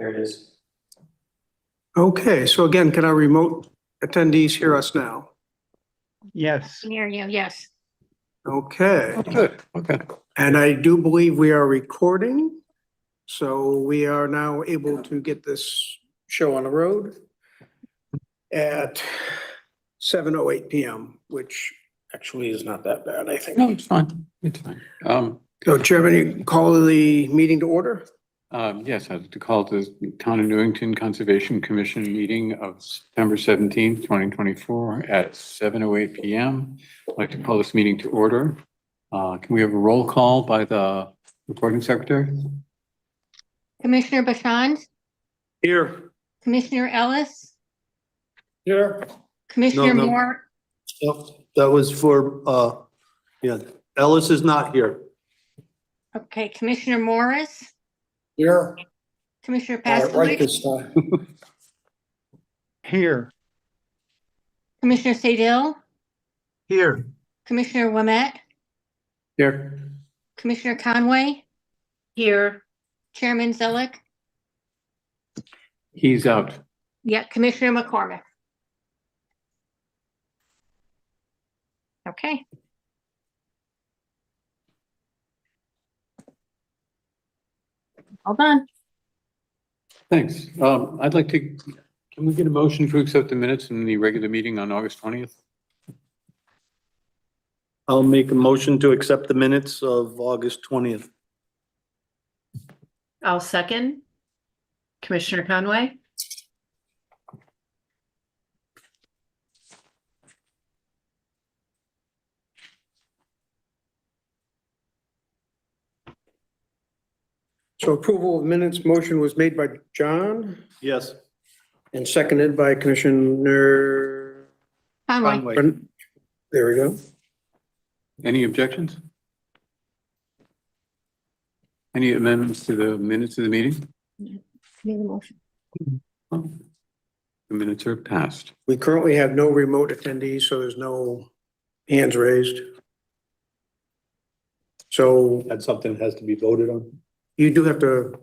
There it is. Okay, so again, can our remote attendees hear us now? Yes. Hear you, yes. Okay, Good, okay. and I do believe we are recording. So we are now able to get this show on the road at 7:08 PM, which actually is not that bad, I No, think. it's fine, it's fine. So Chairman, you call the meeting to order? Yes, I'd like to call the Town of Newington Conservation Commission meeting of September 17th, 2024 at 7:08 PM. I'd like to call this meeting to order. Can we have a roll call by the recording secretary? Commissioner Bashand, Here. Commissioner Ellis, Here. Commissioner No. Moore, That was for, yeah, Ellis is not here. okay, Commissioner Morris, Here. Commissioner Right Pasquale, this time. Here. Commissioner Sadil, Here. Commissioner Wemett, Here. Commissioner Conway. Here. Chairman Zellick, He's out. yeah, Commissioner McCormick. Okay. All done. Thanks. I'd like to, can we get a motion to accept the minutes in the regular meeting on August 20th? I'll make a motion to accept the minutes of August 20th. I'll second. Commissioner Conway? So approval of minutes, motion was made by John Yes. and seconded by Commissioner. Conway, There we go. Any objections? Any amendments to the minutes of the meeting? made a motion. The minutes are passed. We currently have no remote attendees, so there's no hands raised. So That's something that has to be voted on. you do have to,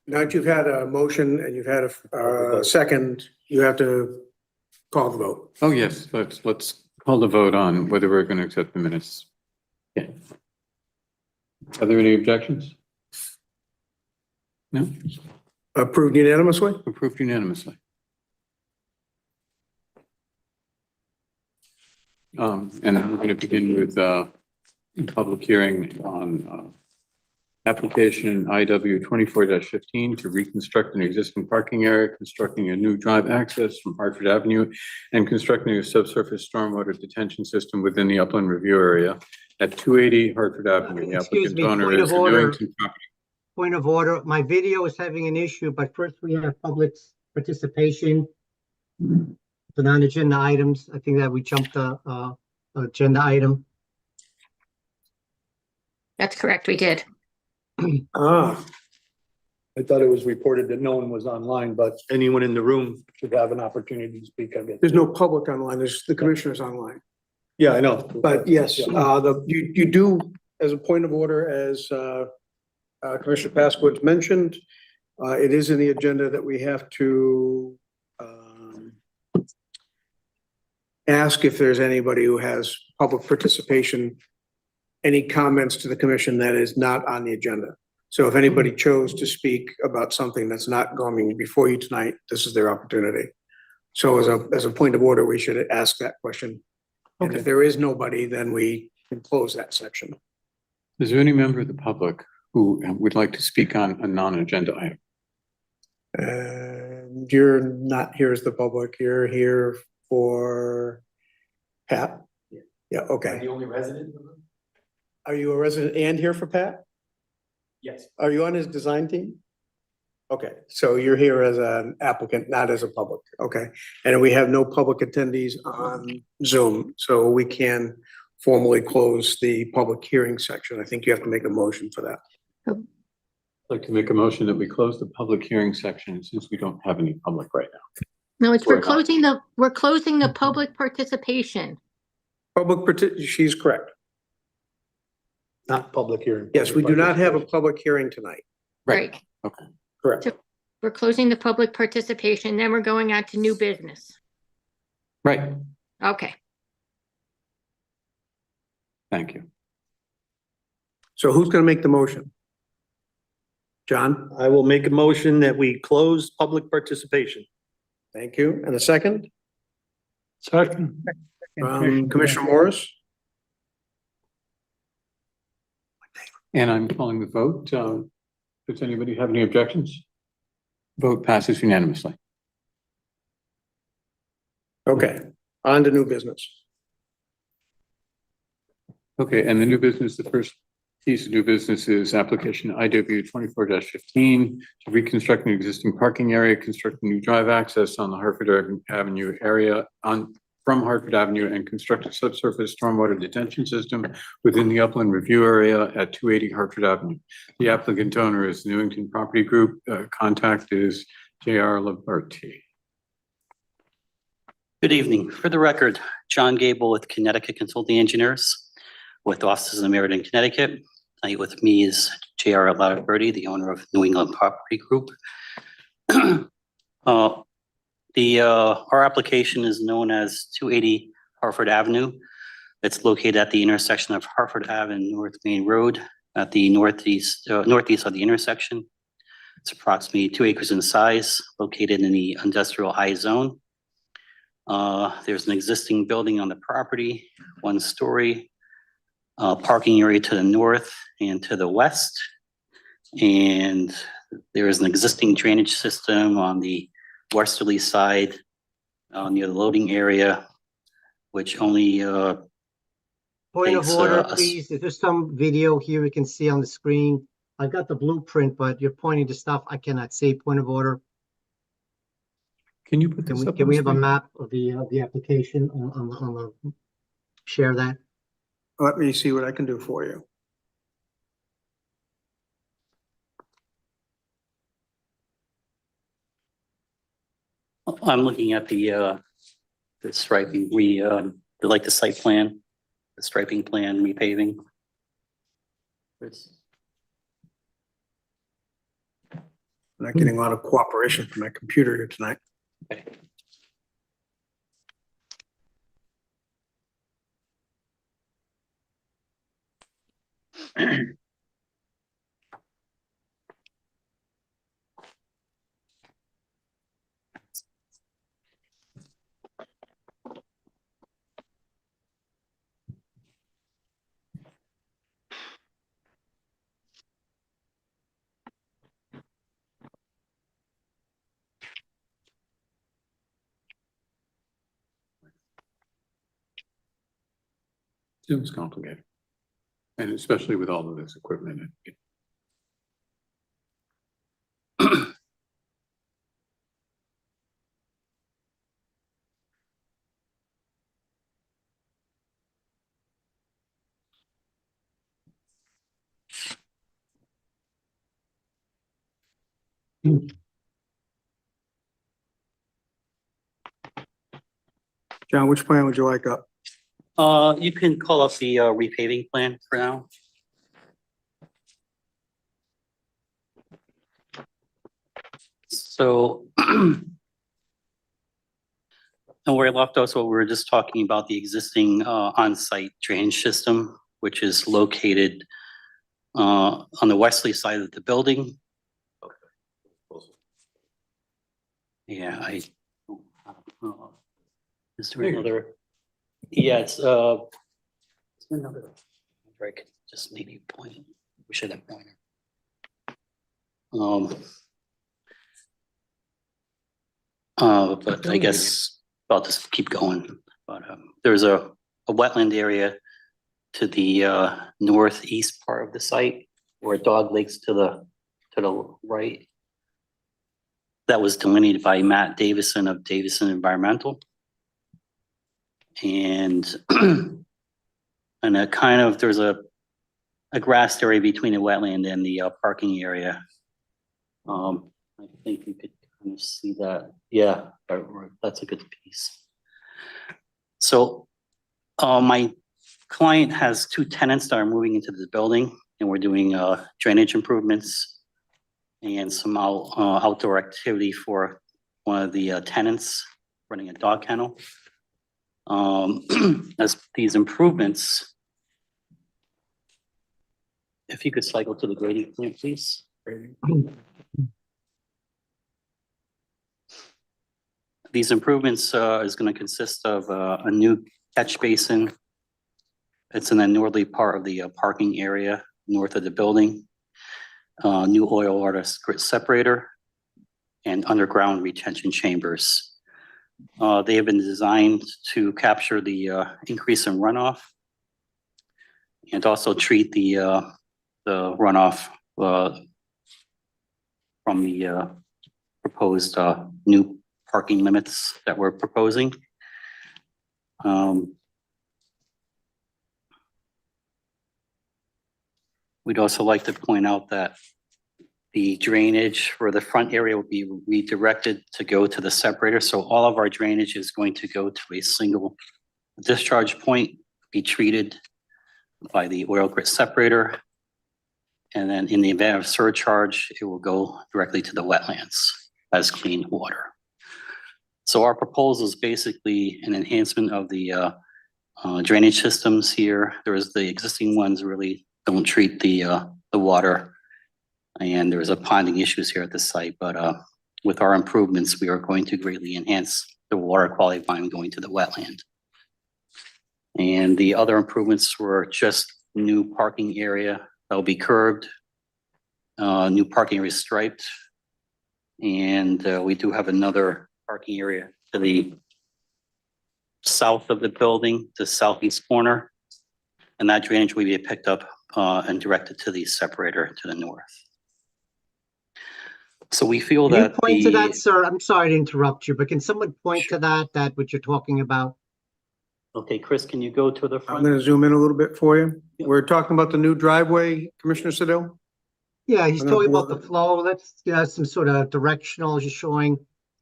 now that you've had a motion and you've had a second, you have to call the vote. Oh, yes, let's call the vote on whether we're going to accept the minutes. Okay. Are there any objections? No? Approved unanimously? Approved unanimously. And we're going to begin with public hearing on application IW 24-15 to reconstruct an existing parking area, constructing a new drive access from Hartford Avenue, and constructing a subsurface stormwater detention system within the upland review area at 280 Hartford Avenue. The Excuse applicant me, owner point is of the order. Newington property. Point of order, my video is having an issue, but first we have public participation. The non-agenda items, I think that we jumped the agenda item. That's correct, we did. Ah, I thought it was reported that no one was online, but anyone in the room should have an opportunity to speak, I guess. there's no public online, there's the commissioners online. Yeah, I know. But yes, you do, as a point of order, as Commissioner Pasquale mentioned, it is in the agenda that we have to ask if there's anybody who has public participation, any comments to the commission that is not on the agenda. So if anybody chose to speak about something that's not going before you tonight, this is their opportunity. So as a point of order, we should ask that question. And if there is nobody, then we can close that section. Is there any member of the public who would like to speak on a non-agenda item? And you're not here as the public, you're here for Pat? Yeah, okay. The only resident? Are you a resident and here for Pat? Yes. Are you on his design team? Okay, so you're here as an applicant, not as a public, okay? And we have no public attendees on Zoom, so we can formally close the public hearing section. I think you have to make a motion for that. I'd like to make a motion that we close the public hearing section since we don't have any public right now. No, it's, Or we're closing the public participation. She's correct. Not public hearing. Yes, we do not have a public hearing tonight. Right. Okay. Correct. We're closing the public participation, then we're going on to new business. Right, Okay, thank you. So who's gonna make the motion? John, I will make a motion that we close public participation. thank you. And a second? Second. Commissioner Morris? And I'm calling the vote. Does anybody have any objections? Vote passes unanimously. Okay, on to new business. Okay, and the new business, the first piece of new business is application IW 24-15 to reconstruct an existing parking area, construct a new drive access on the Hartford Avenue area from Hartford Avenue, and construct a subsurface stormwater detention system within the upland review area at 280 Hartford Avenue. The applicant owner is Newington Property Group. Contact is J.R. Liberty. Good evening. For the record, John Gable with Connecticut Consulting Engineers with offices in Meriden, Connecticut. Tonight with me is J.R. Liberty, the owner of New England Property Group. Our application is known as 280 Hartford Avenue. It's located at the intersection of Hartford Ave and North Main Road at the northeast of the intersection. It's approximately 2 acres in size, located in the industrial I zone. There's an existing building on the property, 1 story, parking area to the north and to the west. And there is an existing drainage system on the westerly side near the loading area, which only Point of Thanks, order, us. please. Is there some video here we can see on the screen? I've got the blueprint, but you're pointing to stuff I cannot see. Point of order. Can you put Can this we, up? can on we the have a screen? map of the application on the, share that? Let me see what I can do for you. I'm looking at the striping, like the site plan, the striping plan, repaving. I'm not getting a lot of cooperation from my computer here tonight. Zoom's complicated. And especially with all of this equipment. John, which plan would you like up? You can call up the repaving plan for now. So and where I left us, we were just talking about the existing on-site drainage system, which is located on the westerly side of the building. Yeah, is there another? Yeah, it's another. I could just maybe point. We should have pointer. But I guess I'll just keep going. But there's a wetland area to the northeast part of the site where Dog Lake's to the right. That was delineated by Matt Davison of Davison Environmental. And and a kind of there's a grassed area between the wetland and the parking area. I think you could kind of see that. Yeah, that's a good piece. So my client has 2 tenants that are moving into this building, and we're doing drainage improvements and some outdoor activity for one of the tenants running a dog kennel. As these improvements, if you could cycle to the grading plan, please. These improvements is going to consist of a new catch basin. It's in the northerly part of the parking area north of the building. New oil water grit separator and underground retention chambers. They have been designed to capture the increase in runoff and also treat the runoff from the proposed new parking limits that we're proposing. We'd also like to point out that the drainage for the front area will be redirected to go to the separator. So all of our drainage is going to go to a single discharge point, be treated by the oil grit separator. And then in the event of surcharge, it will go directly to the wetlands as clean water. So our proposal is basically an enhancement of the drainage systems here. There's the existing ones really don't treat the water. And there's a ponding issues here at the site, but with our improvements, we are going to greatly enhance the water quality by going to the wetland. And the other improvements were just new parking area that'll be curbed, new parking area striped. And we do have another parking area to the south of the building, the southeast corner. And that drainage will be picked up and directed to the separator to the north. So we feel Can you that point to that, sir? I'm sorry to interrupt you, but can someone point to that what you're talking about? Okay, Chris, can you go to the I'm front? gonna zoom in a little bit for you. Yep. We're talking about the new driveway, Commissioner Sedil? Yeah, he's I'm gonna talking about blow the flow. Let's, some sort of directional, just showing.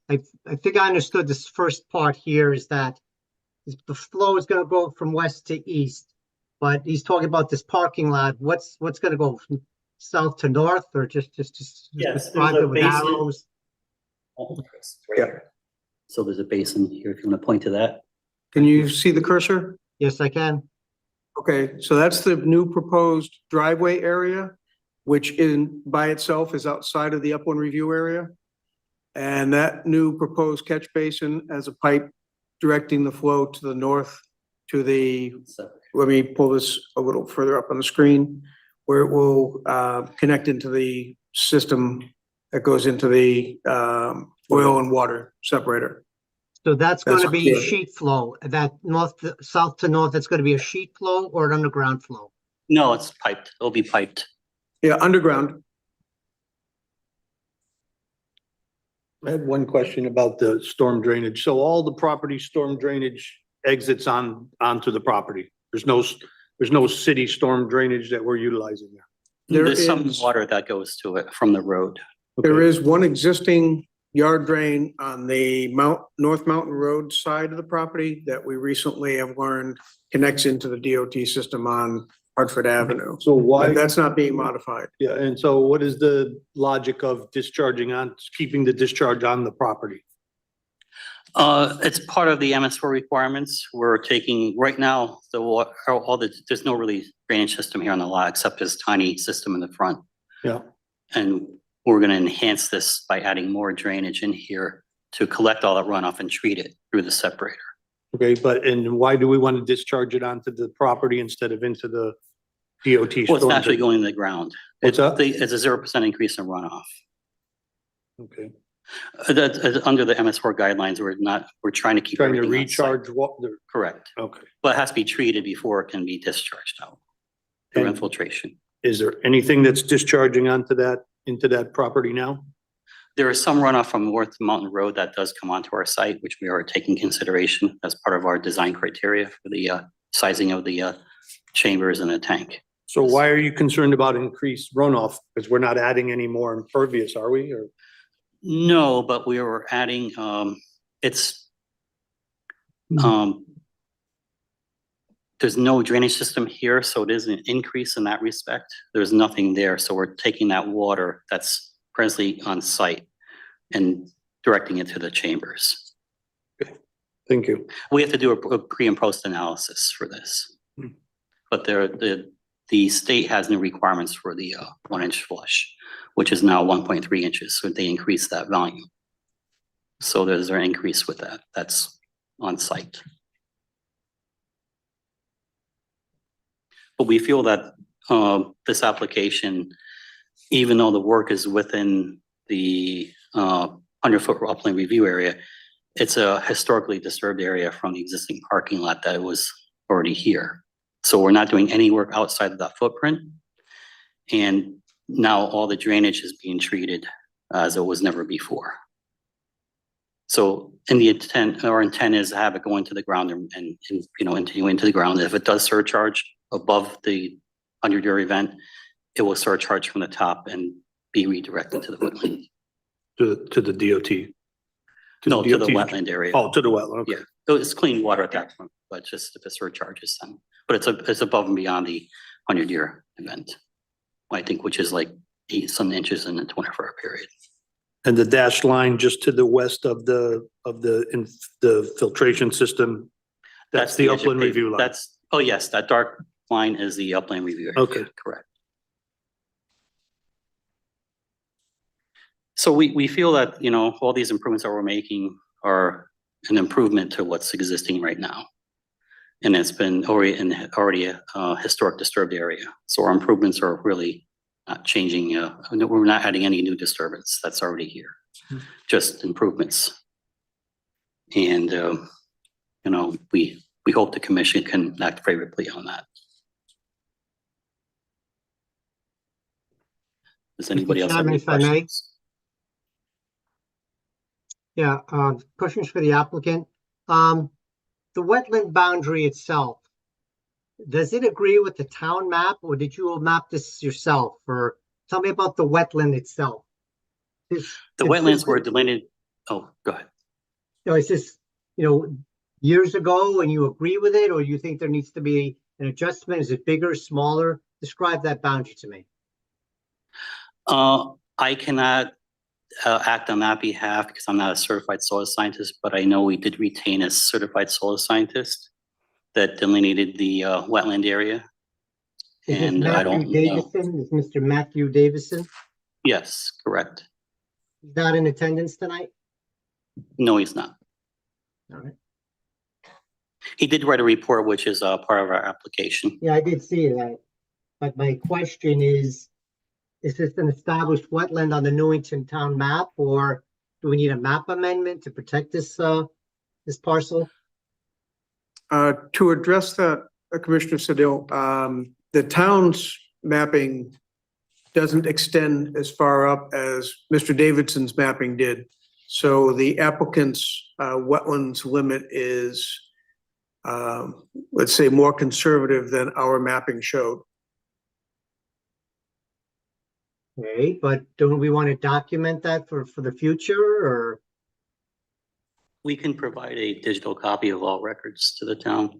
I think I understood this first part here is that the flow is gonna go from west to east. But he's talking about this parking lot. What's gonna go from south to north, or just Yes, describe there's a it with basin. arrows? Oh, Chris, right here. So there's a basin here, if you want to point to that. Can you see the cursor? Yes, I can. Okay, so that's the new proposed driveway area, which by itself is outside of the upland review area. And that new proposed catch basin has a pipe directing the flow to the north to the, let me pull this a little further up on the screen, where it will connect into the system that goes into the oil and water separator. So that's That's gonna be clear. sheet flow, that south to north, that's gonna be a sheet flow or an underground flow? No, it's piped. It'll be piped. Yeah, underground. I had one question about the storm drainage. So all the property storm drainage exits onto the property. There's no city storm drainage that we're utilizing there. There There's some is- water that goes to it from the road. There is one existing yard drain on the North Mountain Road side of the property that we recently have learned connects into the DOT system on Hartford Avenue. So why? But that's not being modified. Yeah, and so what is the logic of keeping the discharge on the property? It's part of the MS4 requirements. We're taking, right now, there's no really drainage system here on the lot except this tiny system in the front. Yeah. And we're gonna enhance this by adding more drainage in here to collect all that runoff and treat it through the separator. Okay, and why do we want to discharge it onto the property instead of into the DOT? Well, it's storm naturally drain? going to the ground. What's that? It's a 0% increase in runoff. Okay, Under the MS4 guidelines, we're trying to keep trying to everything on site. recharge water. Correct. Okay, But it has to be treated before it can be discharged out through And- infiltration. is there anything that's discharging into that property now? There is some runoff from North Mountain Road that does come onto our site, which we are taking consideration as part of our design criteria for the sizing of the chambers in the tank. So why are you concerned about increased runoff? Because we're not adding any more impervious, are we? Or No, but we were adding, there's no drainage system here, so it is an increase in that respect. There's nothing there, so we're taking that water that's presently on site and directing it to the chambers. Thank you. We have to do a pre and post analysis for this. But the state has new requirements for the 1-inch flush, which is now 1.3 inches, so they increase that volume. So there's an increase with that. That's on site. But we feel that this application, even though the work is within the 100-foot upland review area, it's a historically disturbed area from the existing parking lot that was already here. So we're not doing any work outside of that footprint. And now all the drainage is being treated as it was never before. So in the intent, our intent is to have it go into the ground and continue into the ground. If it does surcharge above the 100-year event, it will surcharge from the top and be redirected to the wetland. To the DOT. No, to the DOT. wetland area. Oh, to the wetland, okay. Yeah, so it's clean water at that point, but just if it surcharges then. But it's above and beyond the 100-year event, I think, which is like 8 inches in a 24-hour period. And the dashed line just to the west of the filtration system, that's the edge of upland pavement. review line. That's, oh yes, that dark line is the upland review area. Okay. Correct. So we feel that, all these improvements that we're making are an improvement to what's existing right now. And it's been already a historic disturbed area. So our improvements are really not changing, we're not adding any new disturbance that's already here, just improvements. And, we hope the commission can act favorably on that. Does anybody else have any Chairman, if I may? questions? Yeah, questions for the applicant. The wetland boundary itself, does it agree with the town map, or did you map this yourself? Or tell me about the wetland itself. The wetlands were delineated. Oh, go ahead. Is this, years ago and you agree with it, or you think there needs to be an adjustment? Is it bigger, smaller? Describe that boundary to me. I cannot act on that behalf because I'm not a certified soil scientist, but I know we did retain a certified soil scientist that delineated the wetland area. Is this And I don't Matthew know. Davison? Is Mr. Matthew Davison? Yes, correct. He's not in attendance tonight? No, he's not. All right. He did write a report, which is part of our application. Yeah, I did see that. But my question is this an established wetland on the Newington town map, or do we need a map amendment to protect this parcel? To address that, Commissioner Sedil, the town's mapping doesn't extend as far up as Mr. Davidson's mapping did. So the applicant's wetlands limit is, let's say, more conservative than our mapping showed. Okay, but don't we want to document that for the future, or? We can provide a digital copy of all records to the town.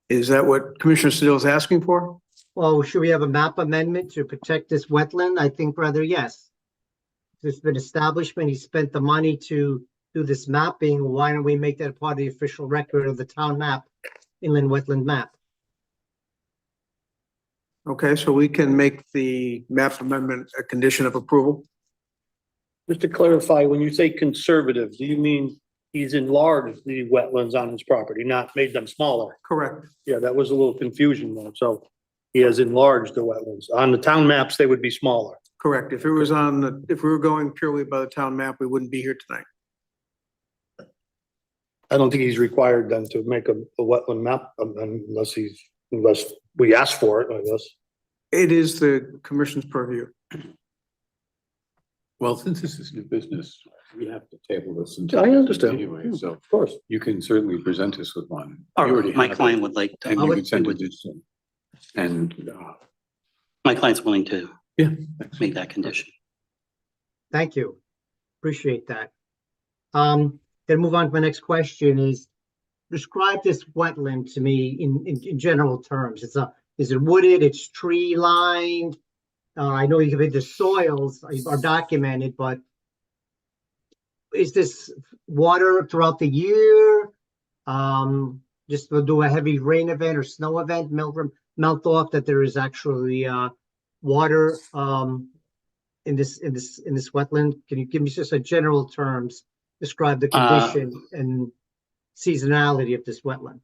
Is that what Commissioner Sedil is asking for? Well, should we have a map amendment to protect this wetland? I think rather yes. There's been establishment, he spent the money to do this mapping. Why don't we make that part of the official record of the town map, inland wetland map? Okay, so we can make the map amendment a condition of approval? Just to clarify, when you say conservative, do you mean he's enlarged the wetlands on his property, not made them smaller? Correct. Yeah, that was a little confusion there. So he has enlarged the wetlands. On the town maps, they would be smaller. Correct. If it was if we were going purely by the town map, we wouldn't be here tonight. I don't think he's required then to make a wetland map unless we ask for it, I guess. It is the commission's purview. Well, since this is new business, we have to table this. I understand. Anyway, so Of course. you can certainly present us with one. Or You already my have client it, would like, and you can send it to. And, my client's willing to yeah. make that condition. Thank you. Appreciate that. Then move on to my next question is, describe this wetland to me in general terms. Is it wooded? It's tree lined? I know you can the soils are documented, but is this water throughout the year? Just to do a heavy rain event or snow event, melt off that there is actually water in this wetland? Can you give me just a general terms, describe the condition and seasonality of this wetland?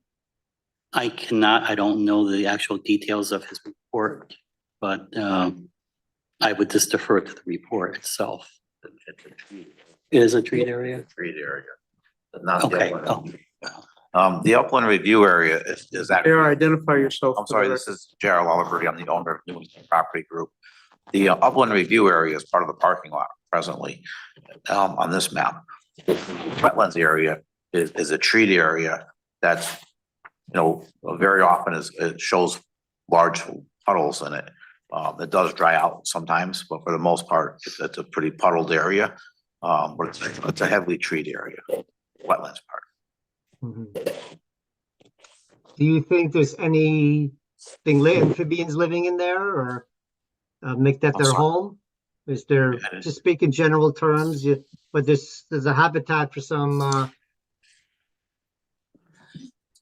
I cannot, I don't know the actual details of his report, but I would just defer to the report itself. It is a treat area? Treat area, but not the Okay. upland. Oh, The upland review area is that. Mayor, identify yourself. I'm sorry, this is Gerald Oliver. I'm the owner of Newington Property Group. The upland review area is part of the parking lot presently on this map. Wetlands area is a treat area that's, very often it shows large puddles in it. It does dry out sometimes, but for the most part, it's a pretty puddled area. But it's a heavily treated area, wetlands part. Mhm. Do you think there's anything amphibians living in there or make that I'm their sorry. home? Is there, just speak in general terms, but there's a habitat for some,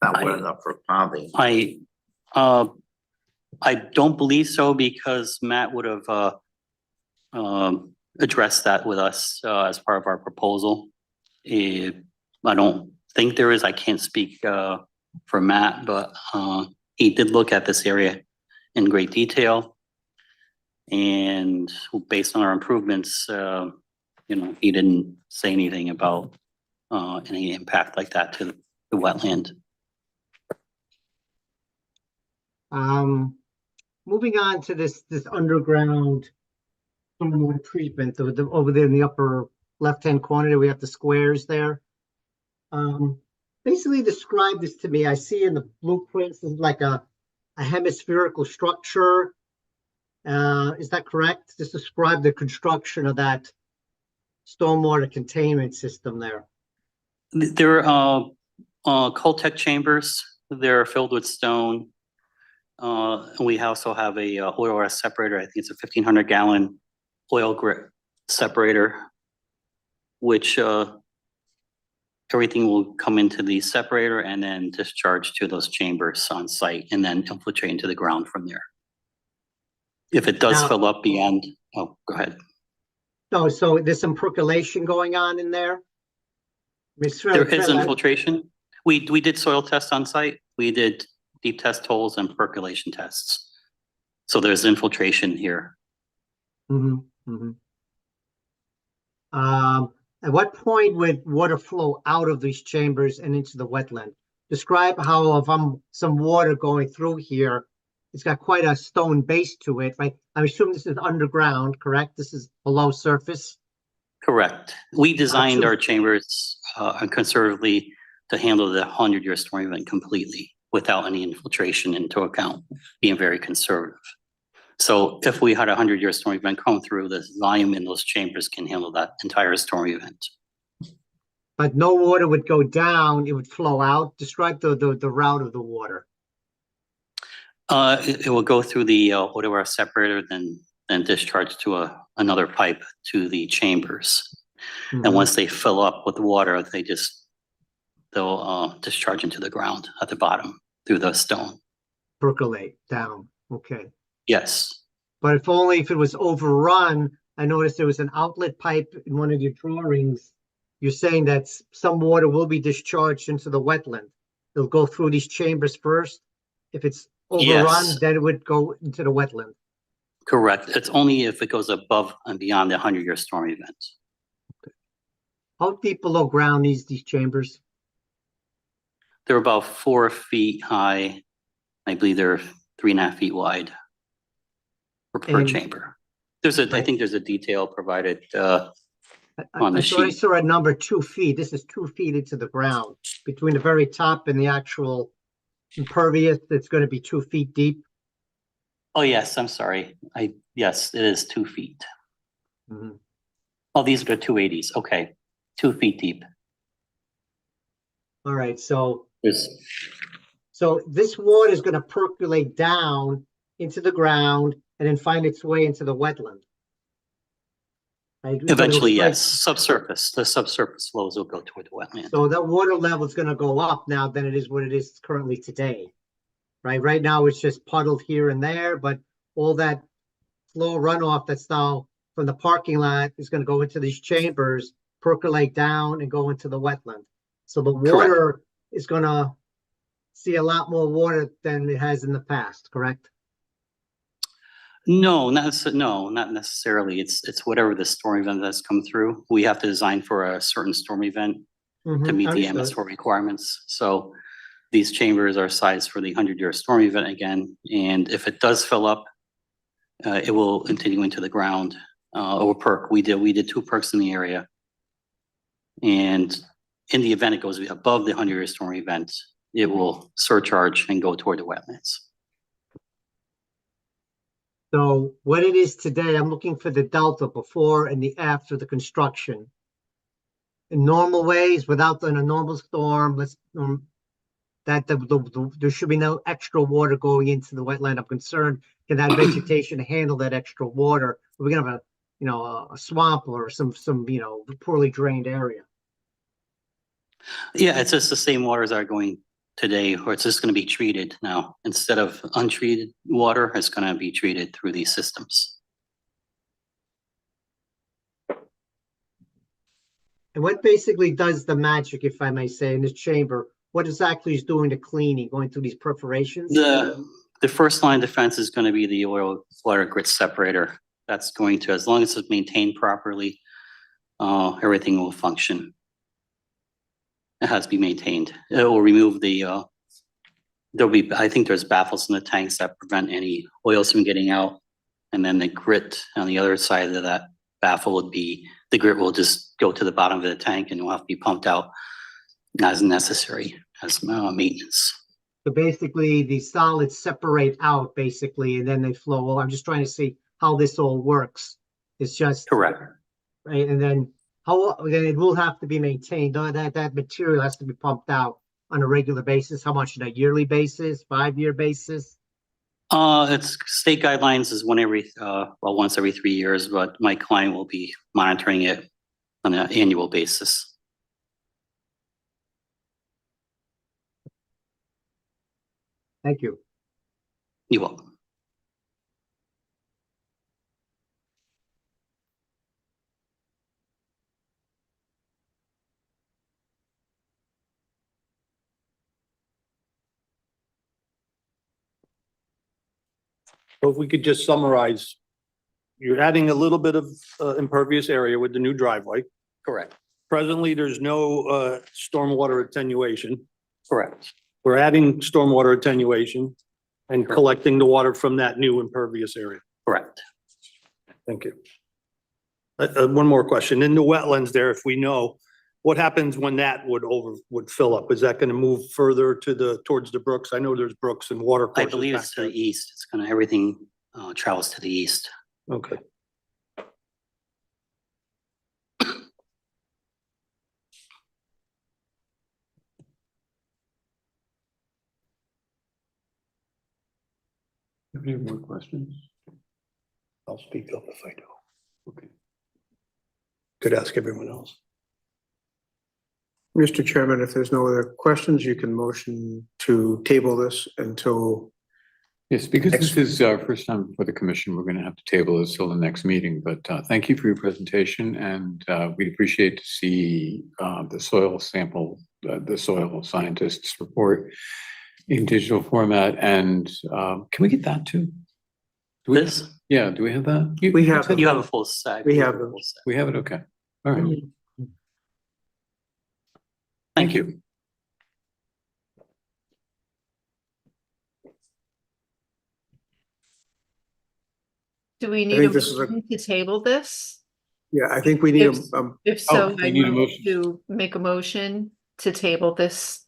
Not wet enough for ponding. I don't believe so because Matt would have addressed that with us as part of our proposal. I don't think there is, I can't speak for Matt, but he did look at this area in great detail. And based on our improvements, he didn't say anything about any impact like that to the wetland. moving on to this underground stormwater treatment, over there in the upper left-hand corner, we have the squares there. Basically describe this to me. I see in the blueprints, this is like a hemispherical structure. Is that correct? Just describe the construction of that stormwater containment system there. There are Coltech chambers. They're filled with stone. And we also have a oil separator. I think it's a 1,500 gallon oil grit separator, which everything will come into the separator and then discharge to those chambers on site and then infiltrate into the ground from there. If it does Now- fill up beyond, oh, go ahead. No, so there's some percolation going on in there? There is infiltration. We did soil tests on site. We did deep test holes and percolation tests. So there's infiltration here. At what point would water flow out of these chambers and into the wetland? Describe how if some water going through here, it's got quite a stone base to it, right? I'm assuming this is underground, correct? This is below surface? Correct. We designed Gotcha. our chambers conservatively to handle the 100-year storm event completely without any infiltration into account, being very conservative. So if we had a 100-year storm event come through, the volume in those chambers can handle that entire storm event. But no water would go down, it would flow out. Describe the route of the water. It will go through the oil separator, then discharge to another pipe to the chambers. And once they fill up with water, they'll discharge into the ground at the bottom through the stone. Percolate down, okay. Yes, But if it was overrun, I noticed there was an outlet pipe in one of your drawings. You're saying that some water will be discharged into the wetland. It'll go through these chambers first. If it's overrun, Yes. then it would go into the wetland. correct. It's only if it goes above and beyond the 100-year storm event. How deep below ground is these chambers? They're about 4 feet high. I believe they're 3.5 feet wide per And- chamber. I think there's a detail provided. On the I thought I sheet. saw a number 2 feet. This is 2 feet into the ground. Between the very top and the actual impervious, it's going to be 2 feet deep. Oh, yes, I'm sorry. Yes, it is 2 feet. Mhm. Oh, these are the 280s. Okay, 2 feet deep. All right, so There's, this water is going to percolate down into the ground and then find its way into the wetland. Right? Eventually, So it'll- yes, subsurface, the subsurface flows will go toward the wetland. So that water level is gonna go up now than it is what it is currently today. Right, right now it's just puddled here and there, but all that flow runoff that's now from the parking lot is gonna go into these chambers, percolate down and go into the wetland. So the water is gonna see a lot more water than it has in the past, correct? No, not necessarily. It's whatever the storm event that's come through. We have to design for a certain storm event to Mhm, meet the understood. MS4 requirements. So these chambers are sized for the 100-year storm event again, and if it does fill up, it will continue into the ground over perk. We did 2 perks in the area. And in the event it goes above the 100-year storm event, it will surcharge and go toward the wetlands. So what it is today, I'm looking for the delta before and the after the construction. In normal ways, without a normal storm, there should be no extra water going into the wetland. I'm concerned, can that vegetation handle that extra water? We're gonna have a swamp or some poorly drained area. Yeah, it's just the same waters that are going today, or it's just gonna be treated now. Instead of untreated water, it's gonna be treated through these systems. And what basically does the magic, if I may say, in this chamber, what exactly is doing the cleaning, going through these perforations? The first line of defense is gonna be the oil water grit separator. That's going to, as long as it's maintained properly, everything will function. It has to be maintained. It will remove I think there's baffles in the tanks that prevent any oils from getting out. And then the grit on the other side of that baffle would be, the grit will just go to the bottom of the tank and will have to be pumped out as necessary as maintenance. So basically, the solids separate out basically, and then they flow. Well, I'm just trying to see how this all works. It's just Correct. right, and then then it will have to be maintained. That material has to be pumped out on a regular basis. How much on a yearly basis, 5-year basis? It's state guidelines is once every 3 years, but my client will be monitoring it on an annual basis. Thank you. You're welcome. So if we could just summarize, you're adding a little bit of impervious area with the new driveway. Correct. Presently, there's no stormwater attenuation. Correct. We're adding stormwater attenuation and collecting the water from that new impervious area. Correct. Thank you. One more question. In the wetlands there, if we know, what happens when that would fill up? Is that going to move further towards the brooks? I know there's brooks and water I courses believe back it's to there. the east. It's gonna, everything travels to the east. Okay. Any more questions? I'll speak up if I do. Okay. Could ask everyone else. Mr. Chairman, if there's no other questions, you can motion to table this until, Yes, because this is our first time before the commission, we're going to have to table this till the next meeting, but thank you for your presentation, and we'd appreciate to see the soil sample, the soil scientist's report in digital format, and can we get that too? Do we- This, Yeah, do we have that? We have you have a full set. We have them. Full set. We have it, okay. All right, Thank you. Do we I need a think this is a- motion to table this? yeah, I think we need If- If Oh, so, we I need a move motion. to make a motion to table this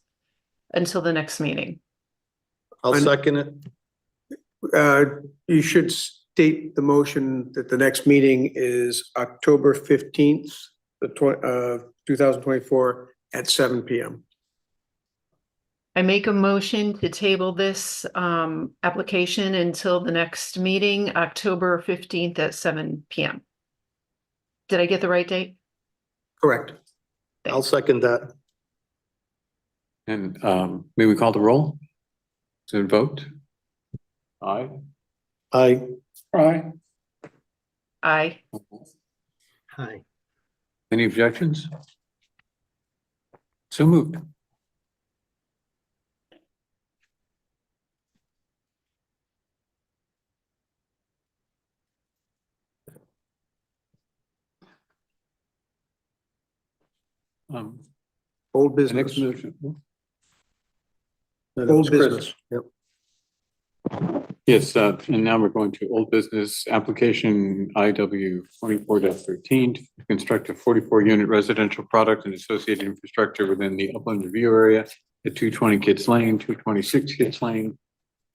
until the next meeting. I'll And- second it. you should state the motion that the next meeting is October 15th, 2024 at 7 PM. I make a motion to table this application until the next meeting, October 15th at 7 PM. Did I get the right date? Correct. I'll second that. And may we call the roll? To vote? Aye. Aye. Aye. Aye. Hi. Any objections? So moved. Old The next business. motion. Old business. Yep. Yes, and now we're going to old business application IW 24-13 to construct a 44-unit residential product and associated infrastructure within the Upland Review area at 220 Kitts Lane, 226 Kitts Lane,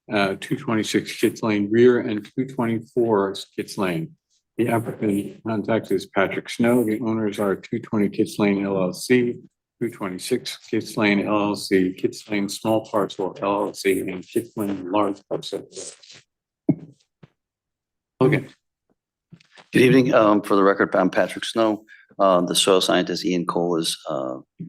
226 Kitts Lane rear, and 224 Kitts Lane. The applicant contact is Patrick Snow. The owners are 220 Kitts Lane LLC, 226 Kitts Lane LLC, Kitts Lane Small Parcel LLC, and Kitts Lane Large Parcel. Okay, Good evening. For the record, I'm Patrick Snow. The soil scientist Ian Cole is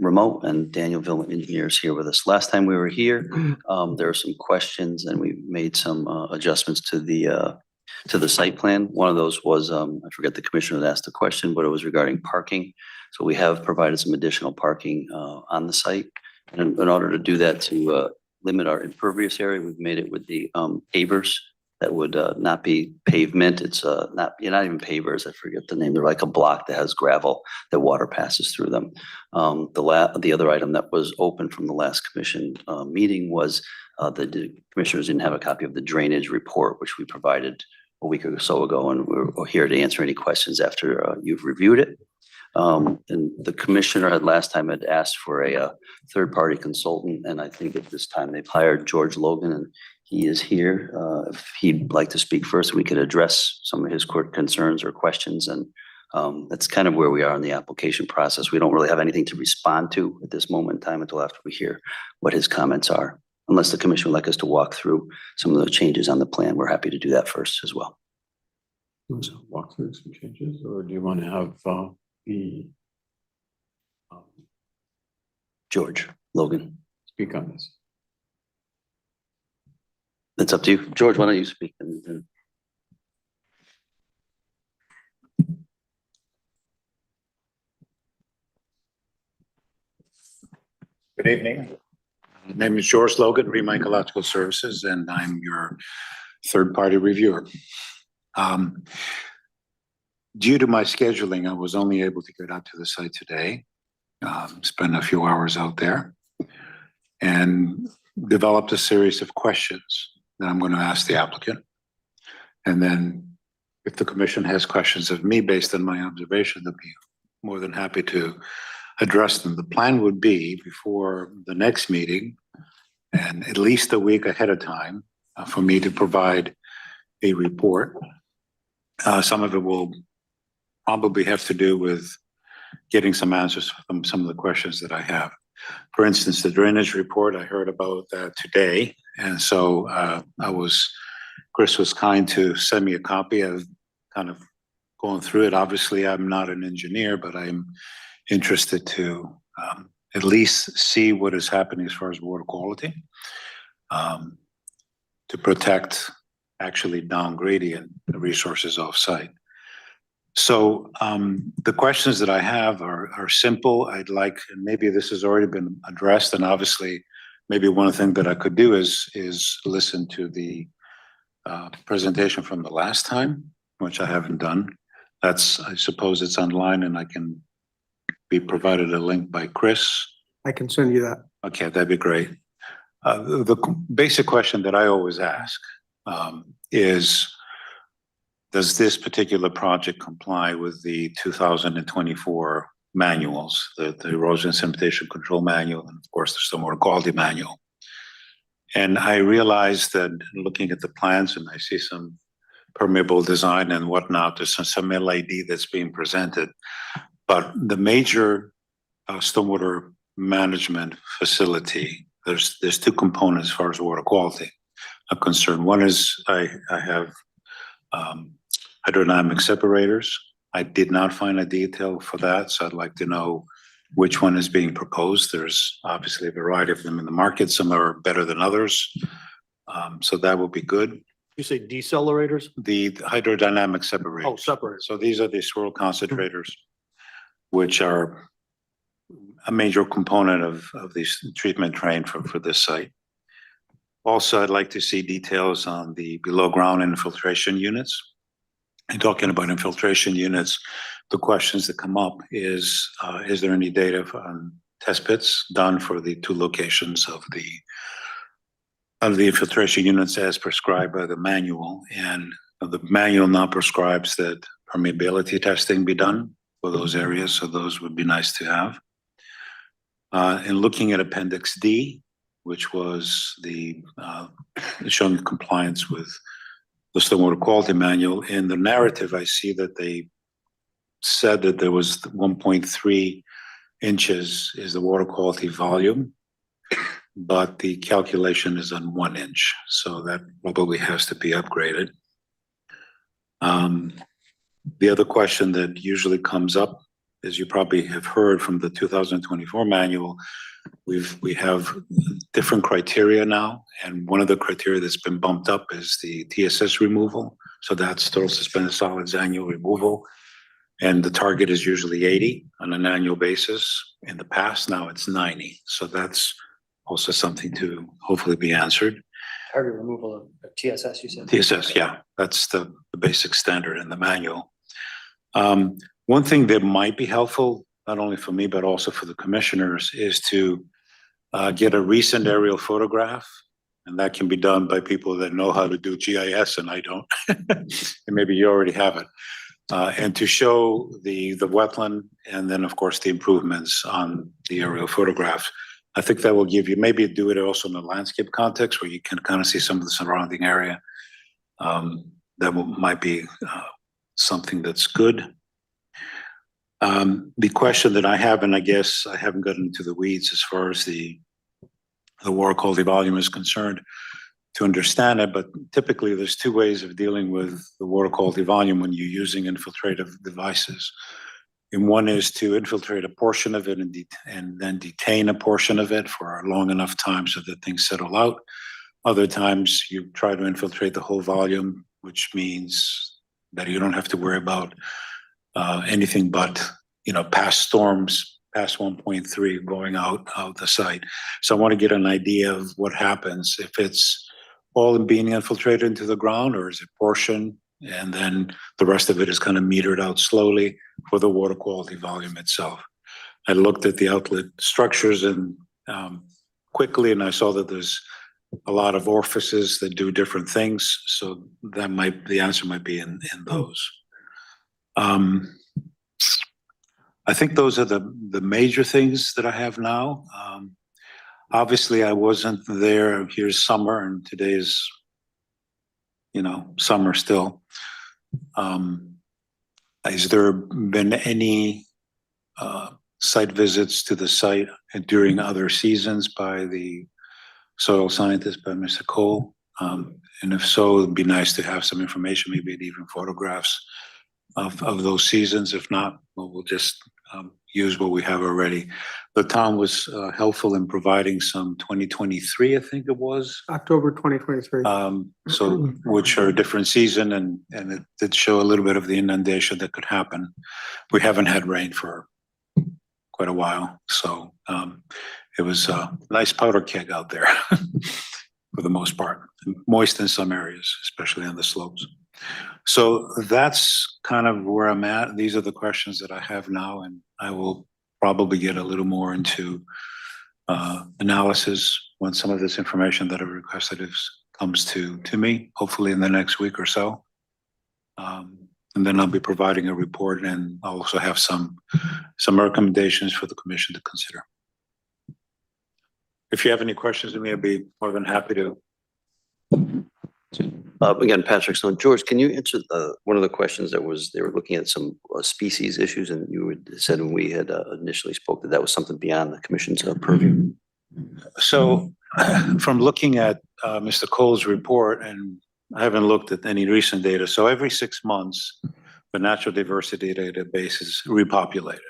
remote, and Daniel Villman engineer is here with us. Last time we were here, there were some questions and we made some adjustments to the site plan. One of those was, I forget the commissioner that asked the question, but it was regarding parking. So we have provided some additional parking on the site. And in order to do that, to limit our impervious area, we've made it with the pavers that would not be pavement. It's not even pavers. I forget the name. They're like a block that has gravel that water passes through them. The other item that was open from the last commission meeting was the commissioners didn't have a copy of the drainage report, which we provided a week or so ago, and we're here to answer any questions after you've reviewed it. And the commissioner last time had asked for a third-party consultant, and I think at this time they've hired George Logan, and he is here. If he'd like to speak first, we could address some of his court concerns or questions, and that's kind of where we are in the application process. We don't really have anything to respond to at this moment in time until after we hear what his comments are. Unless the commission would like us to walk through some of the changes on the plan, we're happy to do that first as well. so walk through some changes, or do you want to have the George Logan, speak on this? it's up to you. George, why don't you speak? And Good evening. My name is George Logan, Rema Ecological Services, and I'm your third-party reviewer. Due to my scheduling, I was only able to get out to the site today, spend a few hours out there, and developed a series of questions that I'm going to ask the applicant. And then if the commission has questions of me based on my observation, they'll be more than happy to address them. The plan would be before the next meeting and at least a week ahead of time for me to provide a report. Some of it will probably have to do with getting some answers from some of the questions that I have. For instance, the drainage report, I heard about that today. And so Chris was kind to send me a copy. I've kind of going through it. Obviously, I'm not an engineer, but I'm interested to at least see what is happening as far as water quality to protect actually down gradient resources off-site. So the questions that I have are simple. I'd like, and maybe this has already been addressed, and obviously maybe one thing that I could do is listen to the presentation from the last time, which I haven't done. I suppose it's online and I can be provided a link by Chris. I can send you that. Okay, that'd be great. The basic question that I always ask is, does this particular project comply with the 2024 manuals, the erosion sedimentation control manual, and of course the stormwater quality manual? And I realized that looking at the plans, and I see some permeable design and whatnot, there's some LID that's being presented. But the major stormwater management facility there's two components as far as water quality are concerned. One is I have hydrodynamic separators. I did not find a detail for that, so I'd like to know which one is being proposed. There's obviously a variety of them in the market. Some are better than others. So that will be good. You say decelerators? The hydrodynamic separators. Oh, separators. So these are the swirl concentrators, which are a major component of this treatment train for this site. Also, I'd like to see details on the below ground infiltration units. And talking about infiltration units, the questions that come up is there any data on test pits done for the two locations of the infiltration units as prescribed by the manual? And the manual now prescribes that permeability testing be done for those areas, so those would be nice to have. And looking at Appendix D, which was the showing compliance with the stormwater quality manual. In the narrative, I see that they said that there was 1.3 inches is the water quality volume, but the calculation is on 1 inch, so that probably has to be upgraded. The other question that usually comes up, as you probably have heard from the 2024 manual, we have different criteria now, and one of the criteria that's been bumped up is the TSS removal. So that's total suspended solids annual removal, and the target is usually 80 on an annual basis. In the past, now it's 90. So that's also something to hopefully be answered. Target removal of TSS, you said? TSS, yeah, that's the basic standard in the manual. One thing that might be helpful, not only for me, but also for the commissioners, is to get a recent aerial photograph. And that can be done by people that know how to do GIS, and I don't. And maybe you already have it. And to show the wetland, and then of course the improvements on the aerial photographs. I think that will give you, maybe do it also in a landscape context where you can kind of see some of the surrounding area. Might be something that's good. The question that I have, and I guess I haven't gotten into the weeds as far as the water quality volume is concerned to understand it, but typically there's two ways of dealing with the water quality volume when you're using infiltrative devices. And one is to infiltrate a portion of it and then detain a portion of it for a long enough time so that things settle out. Other times you try to infiltrate the whole volume, which means that you don't have to worry about anything but, past storms, past 1.3 going out of the site. So I want to get an idea of what happens if it's all being infiltrated into the ground, or is it portion, and then the rest of it is kind of metered out slowly for the water quality volume itself. I looked at the outlet structures and quickly, and I saw that there's a lot of orifices that do different things. So the answer might be in those. I think those are the major things that I have now. Obviously I wasn't there. Here's summer, and today is, summer still. Has there been any site visits to the site during other seasons by the soil scientist, by Mr. Cole? And if so, it'd be nice to have some information, maybe even photographs of those seasons. If not, we'll just use what we have already. The town was helpful in providing some 2023, I think it was. October 2023. So which are a different season, and it did show a little bit of the inundation that could happen. We haven't had rain for quite a while, so it was a nice powder keg out there for the most part. Moist in some areas, especially on the slopes. So that's kind of where I'm at. These are the questions that I have now, and I will probably get a little more into analysis when some of this information that I've requested comes to me, hopefully in the next week or so. And then I'll be providing a report, and I'll also have some recommendations for the commission to consider. If you have any questions, I may be more than happy to. Again, Patrick, so George, can you answer one of the questions they were looking at some species issues, and you said when we had initially spoke that was something beyond the commission's purview? So from looking at Mr. Cole's report, and I haven't looked at any recent data, so every 6 months, the natural diversity database is repopulated.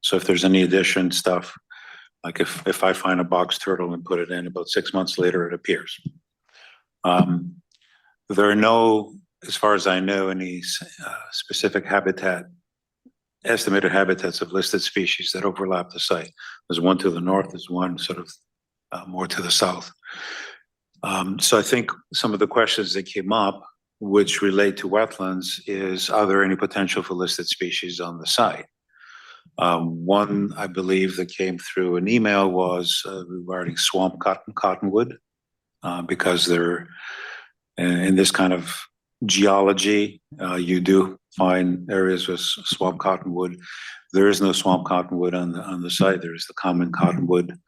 So if there's any addition stuff, like if I find a box turtle and put it in, about 6 months later, it appears. There are no, as far as I know, any specific estimated habitats of listed species that overlap the site. There's one to the north, there's one sort of more to the south. So I think some of the questions that came up, which relate to wetlands, is are there any potential for listed species on the site? One, I believe, that came through an email was regarding swamp cottonwood, because they're in this kind of geology, you do find areas with swamp cottonwood. There is no swamp cottonwood on the site. There is the common cottonwood.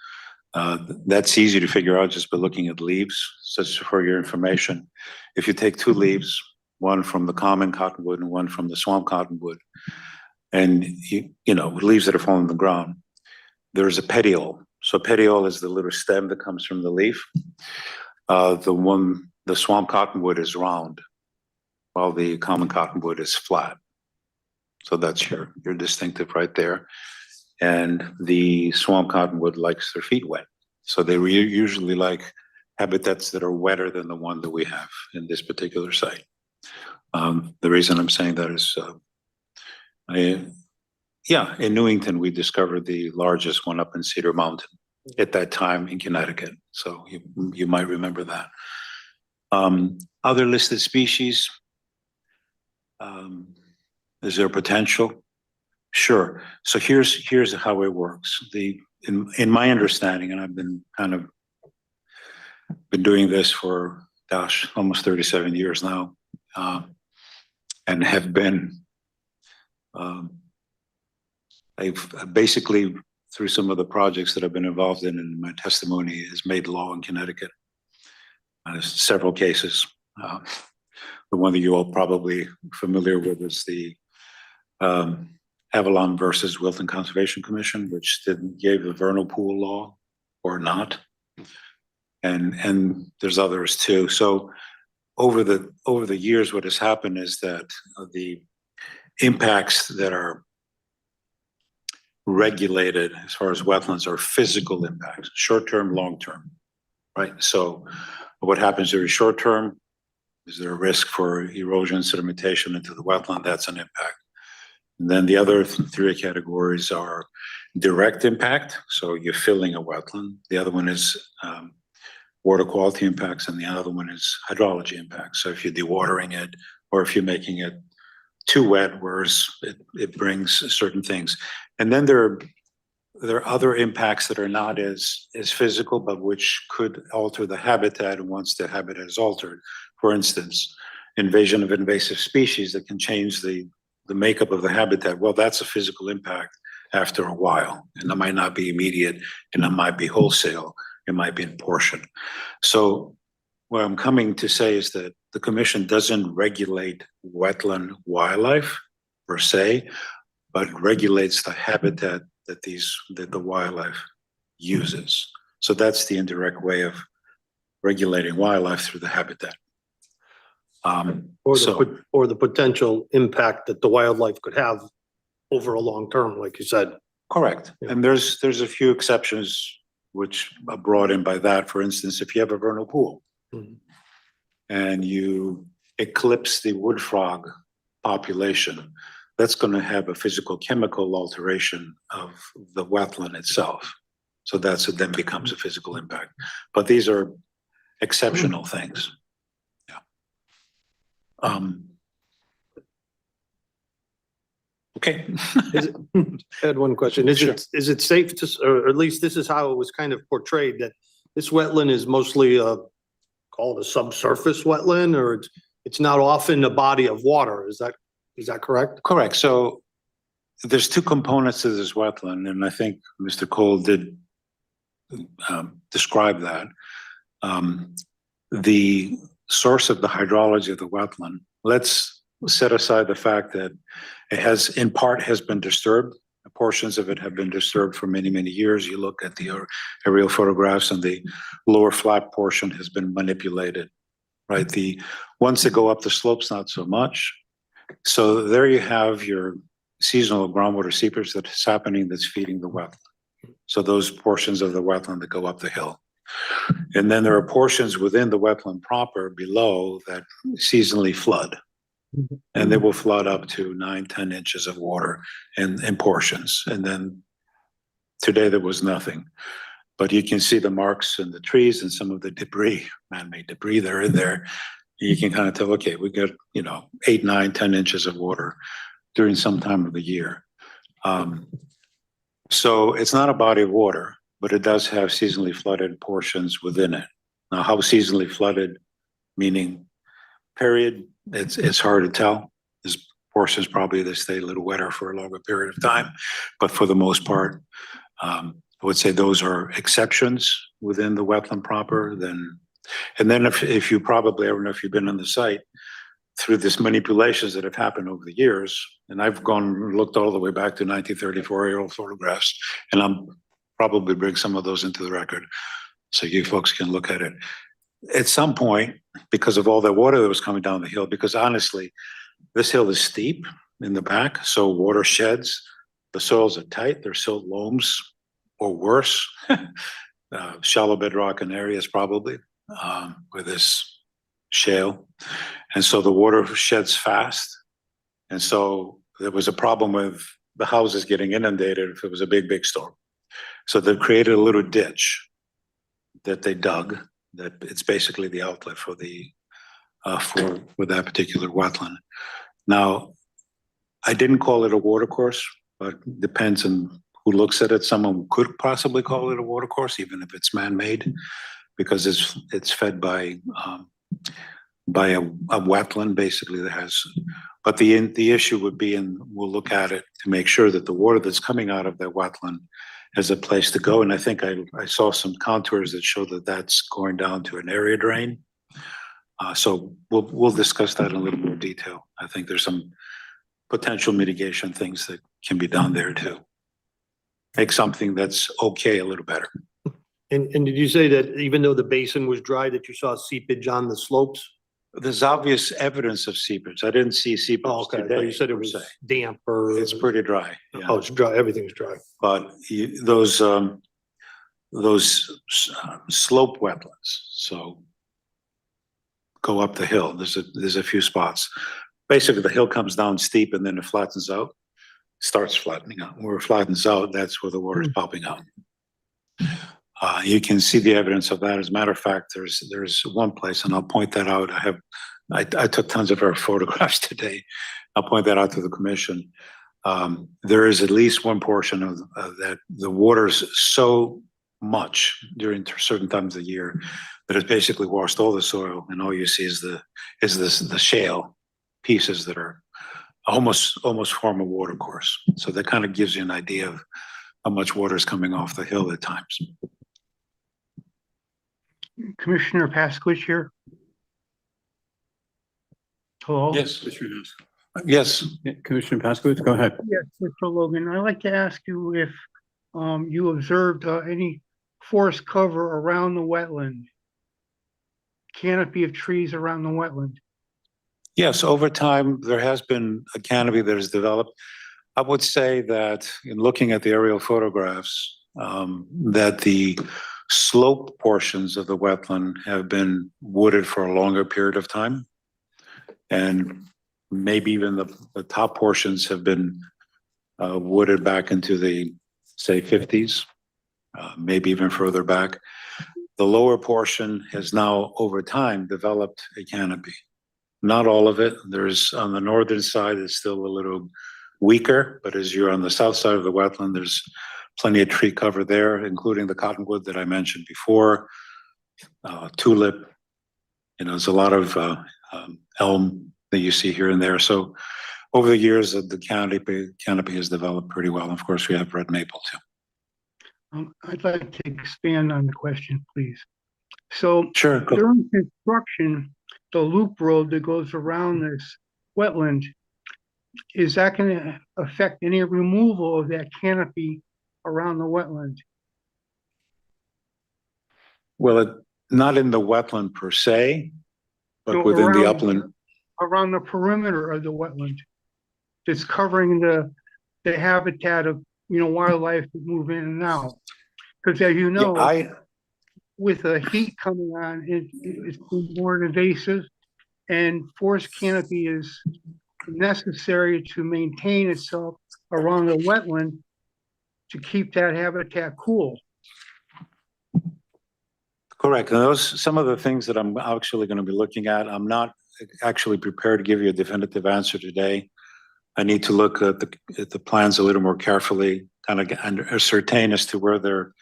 That's easy to figure out just by looking at leaves. Just for your information, if you take 2 leaves, one from the common cottonwood and one from the swamp cottonwood, and you know, leaves that are falling on the ground, there's a petiole. So petiole is the little stem that comes from the leaf. The swamp cottonwood is round, while the common cottonwood is flat. So that's your distinctive right there. And the swamp cottonwood likes their feet wet. So they usually like habitats that are wetter than the one that we have in this particular site. The reason I'm saying that is, in Newington, we discovered the largest one up in Cedar Mountain at that time in Connecticut. So you might remember that. Other listed species, is there potential? Sure. So here's how it works. In my understanding, and I've been doing this for almost 37 years now, and have been I've basically, through some of the projects that I've been involved in my testimony, has made law in Connecticut. Several cases. The one that you all probably familiar with is the Avalon versus Wilton Conservation Commission, which gave the vernal pool law or not. And there's others too. So over the years, what has happened is that the impacts that are regulated as far as wetlands are physical impacts, short-term, long-term, right? So what happens very short-term, is there a risk for erosion, sedimentation into the wetland? That's an impact. And then the other 3 categories are direct impact. So you're filling a wetland. The other one is water quality impacts, and the other one is hydrology impacts. So if you're dewatering it, or if you're making it too wet, whereas it brings certain things. And then there are other impacts that are not as physical, but which could alter the habitat. And once the habitat is altered, for instance, invasion of invasive species that can change the makeup of the habitat, well, that's a physical impact after a while. And it might not be immediate, and it might be wholesale, it might be in portion. So what I'm coming to say is that the commission doesn't regulate wetland wildlife per se, but regulates the habitat that the wildlife uses. So that's the indirect way of regulating wildlife through the habitat. Or the potential impact that the wildlife could have over a long term, like you said. Correct. Yeah. And there's a few exceptions which are brought in by that. For instance, if you have a vernal pool and you eclipse the wood frog population, that's going to have a physical chemical alteration of the wetland itself. So that's it then becomes a physical impact. But these are exceptional things. Yeah. Okay. I had one question. Sure. Is it safe to, or at least this is how it was kind of portrayed, that this wetland is mostly call it a subsurface wetland, or it's not often a body of water? Is that correct? Correct. So there's 2 components to this wetland, and I think Mr. Cole did describe that. The source of the hydrology of the wetland, let's set aside the fact that it has, in part, has been disturbed. A portions of it have been disturbed for many, many years. You look at the aerial photographs and the lower flat portion has been manipulated, right? The ones that go up the slopes, not so much. So there you have your seasonal groundwater seepage that's happening that's feeding the wetland. So those portions of the wetland that go up the hill. And then there are portions within the wetland proper below that seasonally flood. And they will flood up to 9-10 inches of water in portions. And then today there was nothing. But you can see the marks in the trees and some of the debris, man-made debris that are in there. You can kind of tell, okay, we got, 8, 9, 10 inches of water during some time of the year. So it's not a body of water, but it does have seasonally flooded portions within it. Now, how seasonally flooded, meaning period, it's hard to tell. There's portions probably that stay a little wetter for a longer period of time, but for the most part, I would say those are exceptions within the wetland proper. And then if you probably, I don't know if you've been on the site, through this manipulations that have happened over the years, and I've gone and looked all the way back to 1934 aerial photographs, and I'm probably bring some of those into the record so you folks can look at it. At some point, because of all that water that was coming down the hill, because honestly, this hill is steep in the back, so water sheds, the soils are tight, they're silt loams or worse, shallow bedrock in areas probably, with this shale. And so the water sheds fast. And so there was a problem with the houses getting inundated if it was a big, big storm. So they created a little ditch that they dug, that it's basically the outlet for the for that particular wetland. Now, I didn't call it a watercourse, but depends on who looks at it. Someone could possibly call it a watercourse, even if it's man-made, because it's fed by a wetland basically that has. But the issue would be, and we'll look at it to make sure that the water that's coming out of that wetland has a place to go. And I think I saw some contours that show that that's going down to an area drain. So we'll discuss that in a little more detail. I think there's some potential mitigation things that can be done there to make something that's okay a little better. And did you say that even though the basin was dry, that you saw seepage on the slopes? There's obvious evidence of seepage. I didn't see seepage Okay, today. but you said it was damp or. It's pretty dry. Yeah. Oh, it's dry, everything's dry. But those slope wetlands, so go up the hill. There's a few spots. Basically, the hill comes down steep and then it flattens out, starts flattening out. Where it flattens out, that's where the water is popping out. You can see the evidence of that. As a matter of fact, there's one place, and I'll point that out. I took tons of our photographs today. I'll point that out to the commission. There is at least one portion of that the water's so much during certain times of the year that it's basically washed all the soil, and all you see is the shale pieces that are almost form a water course. So that kind of gives you an idea of how much water is coming off the hill at times. Commissioner Pasquich here. Hello? Yes. Yes, Commissioner Pasquith, go ahead. Yes, Mr. Logan, I'd like to ask you if you observed any forest cover around the wetland, canopy of trees around the wetland. Yes, over time, there has been a canopy that has developed. I would say that in looking at the aerial photographs, that the slope portions of the wetland have been wooded for a longer period of time. And maybe even the top portions have been wooded back into the, say, 50s, maybe even further back. The lower portion has now, over time, developed a canopy. Not all of it. There's on the northern side, it's still a little weaker, but as you're on the south side of the wetland, there's plenty of tree cover there, including the cottonwood that I mentioned before, tulip. There's a lot of elm that you see here and there. So over the years, the canopy has developed pretty well. And of course, we have red maple too. I'd like to expand on the question, please. So Sure. during construction, the loop road that goes around this wetland, is that gonna affect any removal of that canopy around the wetland? Well, not in the wetland per se, No, but within the around- upland. Around the perimeter of the wetland? That's covering the habitat of, wildlife that move in and out. Because as you Yeah, know, with the heat coming on, it's more invasive, and forest canopy is necessary to maintain itself around the wetland to keep that habitat cool. correct. And those, some of the things that I'm actually going to be looking at, I'm not actually prepared to give you a definitive answer today. I need to look at the plans a little more carefully, kind of ascertain as to where their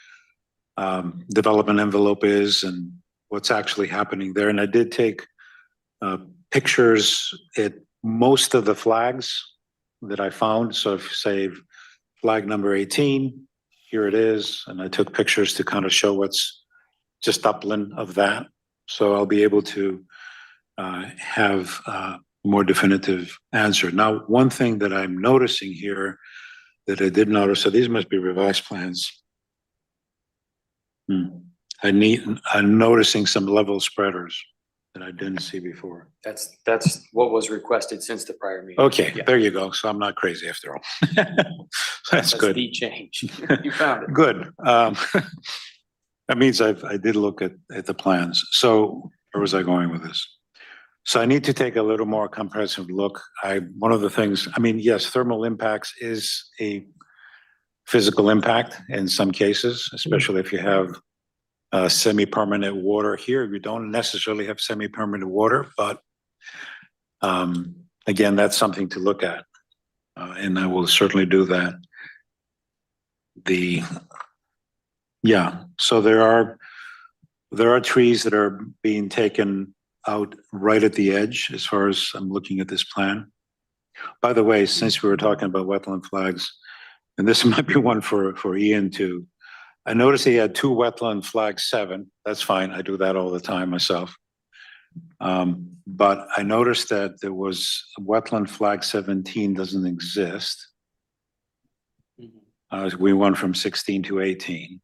development envelope is and what's actually happening there. And I did take pictures at most of the flags that I found. So if you say flag number 18, here it is. And I took pictures to kind of show what's just upland of that. So I'll be able to have more definitive answer. Now, one thing that I'm noticing here that I did notice, so these must be revised plans. I'm noticing some level spreaders that I didn't see before. That's what was requested since the prior meeting. Okay, Yeah. there you go. So I'm not crazy after all. That's good. The change. You found it. Good. That means I did look at the plans. So where was I going with this? So I need to take a little more comprehensive look. One of the things, I mean, yes, thermal impacts is a physical impact in some cases, especially if you have semi-permanent water. Here, we don't necessarily have semi-permanent water, but again, that's something to look at. And I will certainly do that. So there are trees that are being taken out right at the edge as far as I'm looking at this plan. By the way, since we were talking about wetland flags, and this might be one for Ian too, I noticed he had 2 wetland flag 7. That's fine. I do that all the time myself. But I noticed that there was wetland flag 17 doesn't exist. We went from 16 to 18.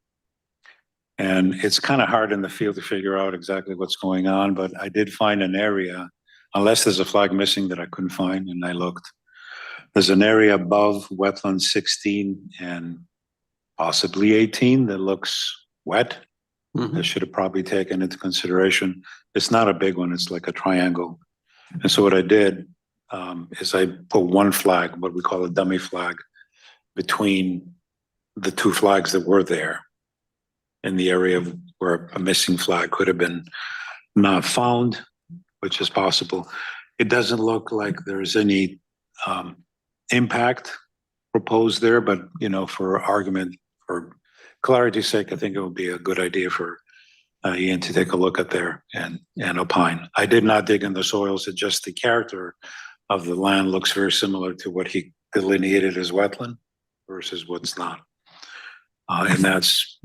And it's kind of hard in the field to figure out exactly what's going on, but I did find an area, unless there's a flag missing that I couldn't find, and I looked. There's an area above wetland 16 and possibly 18 that looks wet. I should have probably taken into consideration. It's not a big one, it's like a triangle. And so what I did is I put one flag, what we call a dummy flag, between the 2 flags that were there in the area where a missing flag could have been not found, which is possible. It doesn't look like there's any impact proposed there, but for argument, for clarity's sake, I think it would be a good idea for Ian to take a look at there and opine. I did not dig in the soils. It's just the character of the land looks very similar to what he delineated as wetland versus what's not. And that's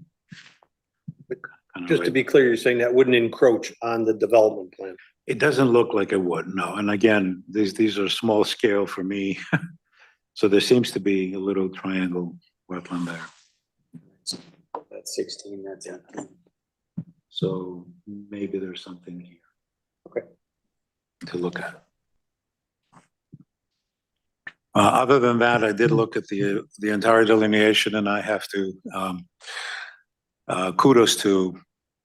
Just to be clear, you're saying that wouldn't encroach on the development plan? It doesn't look like it would, no. And again, these are small scale for me. So there seems to be a little triangle wetland there. That's 16, that's it. So maybe there's something here. Okay. To look at. Other than that, I did look at the entire delineation, and I have to kudos to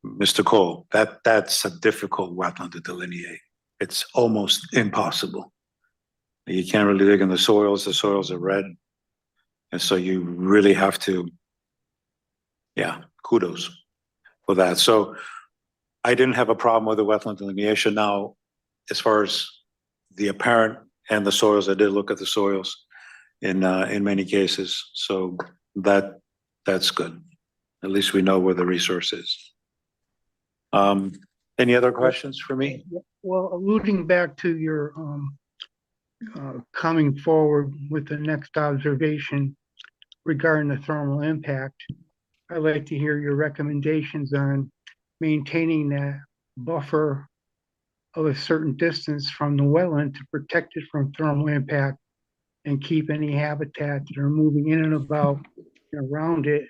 Mr. Cole. That's a difficult wetland to delineate. It's almost impossible. You can't really dig in the soils. The soils are red, and so you really have to. Yeah, kudos for that. So I didn't have a problem with the wetland delineation. Now, as far as the apparent and the soils, I did look at the soils in many cases. So that's good. At least we know where the resource is. Any other questions for me? Well, alluding back to your coming forward with the next observation regarding the thermal impact, I'd like to hear your recommendations on maintaining that buffer of a certain distance from the wetland to protect it from thermal impact and keep any habitat that are moving in and about and around it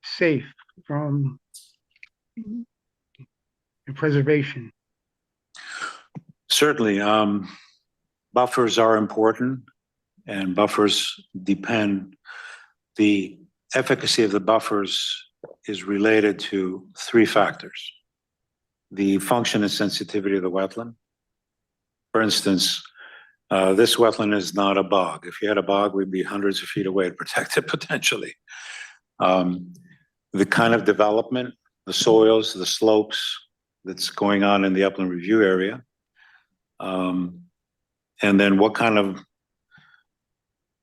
safe from preservation. Certainly, buffers are important and buffers depend, the efficacy of the buffers is related to three factors. The function and sensitivity of the wetland. For instance, this wetland is not a bog. If you had a bog, we'd be hundreds of feet away to protect it potentially. The kind of development, the soils, the slopes that's going on in the upland review area. And then what kind of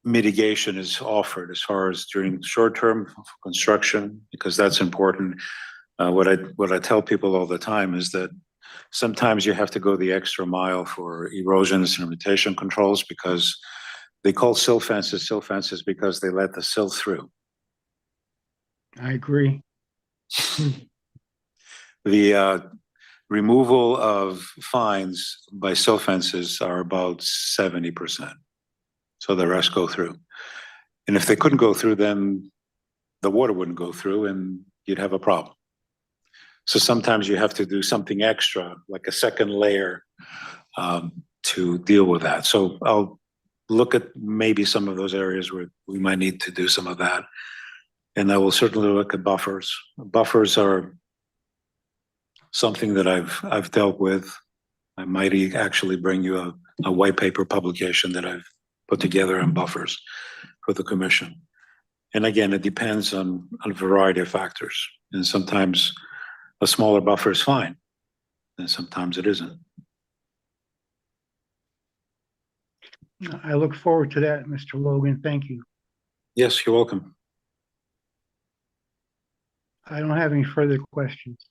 mitigation is offered as far as during short-term construction, because that's important. What I tell people all the time is that sometimes you have to go the extra mile for erosion and sedimentation controls, because they call silt fences because they let the silt through. I agree. The removal of fines by silt fences are about 70%. So the rest go through. And if they couldn't go through, then the water wouldn't go through and you'd have a problem. So sometimes you have to do something extra, like a second layer, to deal with that. So I'll look at maybe some of those areas where we might need to do some of that. And I will certainly look at buffers. Buffers are something that I've dealt with. I might actually bring you a white paper publication that I've put together on buffers for the commission. And again, it depends on a variety of factors. And sometimes a smaller buffer is fine, and sometimes it isn't. I look forward to that, Mr. Logan. Thank you. Yes, you're welcome. I don't have any further questions.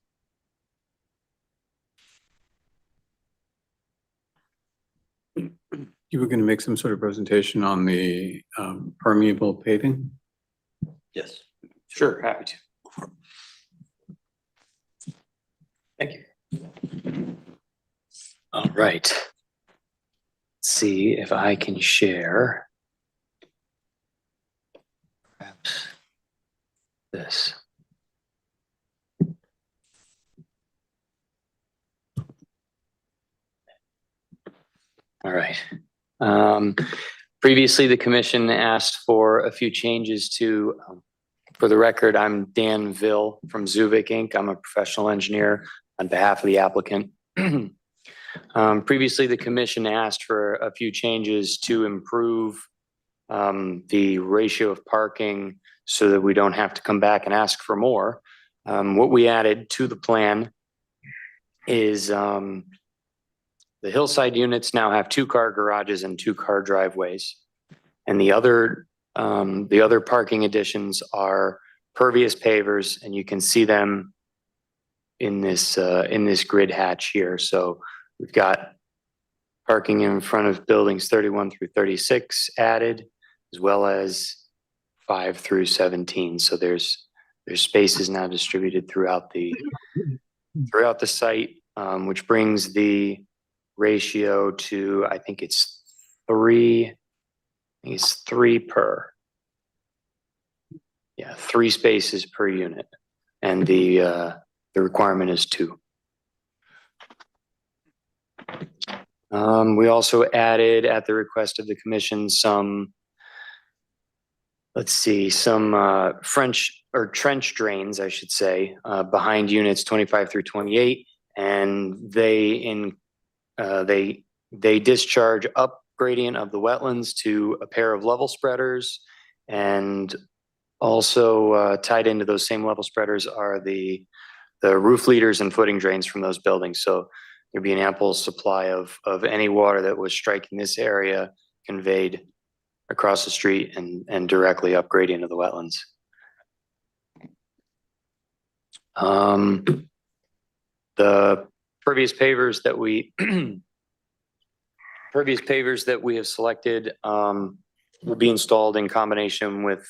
You were going to make some sort of presentation on the permeable paving? Yes. Sure, happy to. Thank you. All right. Let's see if I can share. Perhaps this. All right. Previously, the commission asked for a few changes to, for the record, I'm Dan Vill from Zuvik Inc. I'm a professional engineer on behalf of the applicant. Previously, the commission asked for a few changes to improve the ratio of parking so that we don't have to come back and ask for more. What we added to the plan is the hillside units now have 2-car garages and 2-car driveways. And the other parking additions are pervious pavers, and you can see them in this grid hatch here. So we've got parking in front of buildings 31 through 36 added, as well as 5 through 17. So there's spaces now distributed throughout the site, which brings the ratio to, I think it's 3 per. Yeah, 3 spaces per unit. And the requirement is 2. We also added, at the request of the commission, some French or trench drains, I should say, behind units 25 through 28. And they discharge up gradient of the wetlands to a pair of level spreaders, and also tied into those same level spreaders are the roof leaders and footing drains from those buildings. So there'd be an ample supply of any water that was striking this area conveyed across the street and directly up gradient of the wetlands. The pervious pavers that we have selected will be installed in combination with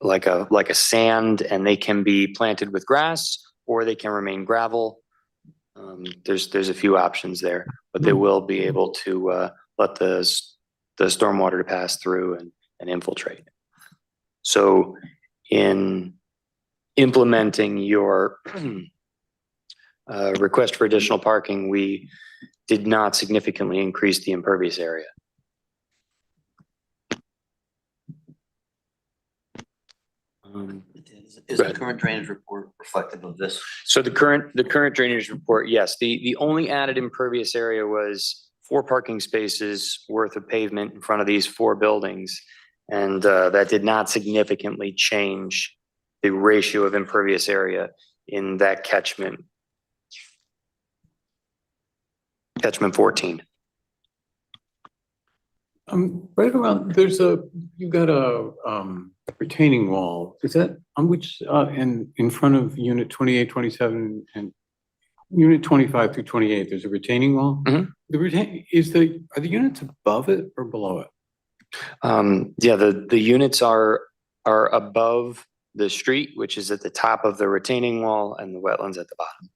like a sand, and they can be planted with grass or they can remain gravel. There's a few options there, but they will be able to let the the stormwater to pass through and infiltrate. So in implementing your request for additional parking, we did not significantly increase the impervious area. Is the current drainage report reflective of this? So the current drainage report, yes, the only added impervious area was 4 parking spaces worth of pavement in front of these 4 buildings. And that did not significantly change the ratio of impervious area in that catchment 14. Right around, you've got a retaining wall. Is that on which, in front of unit 28, 27 and unit 25 through 28, there's a retaining wall? Mhm. Are the units above it or below it? Yeah, the units are above the street, which is at the top of the retaining wall, and the wetlands at the bottom.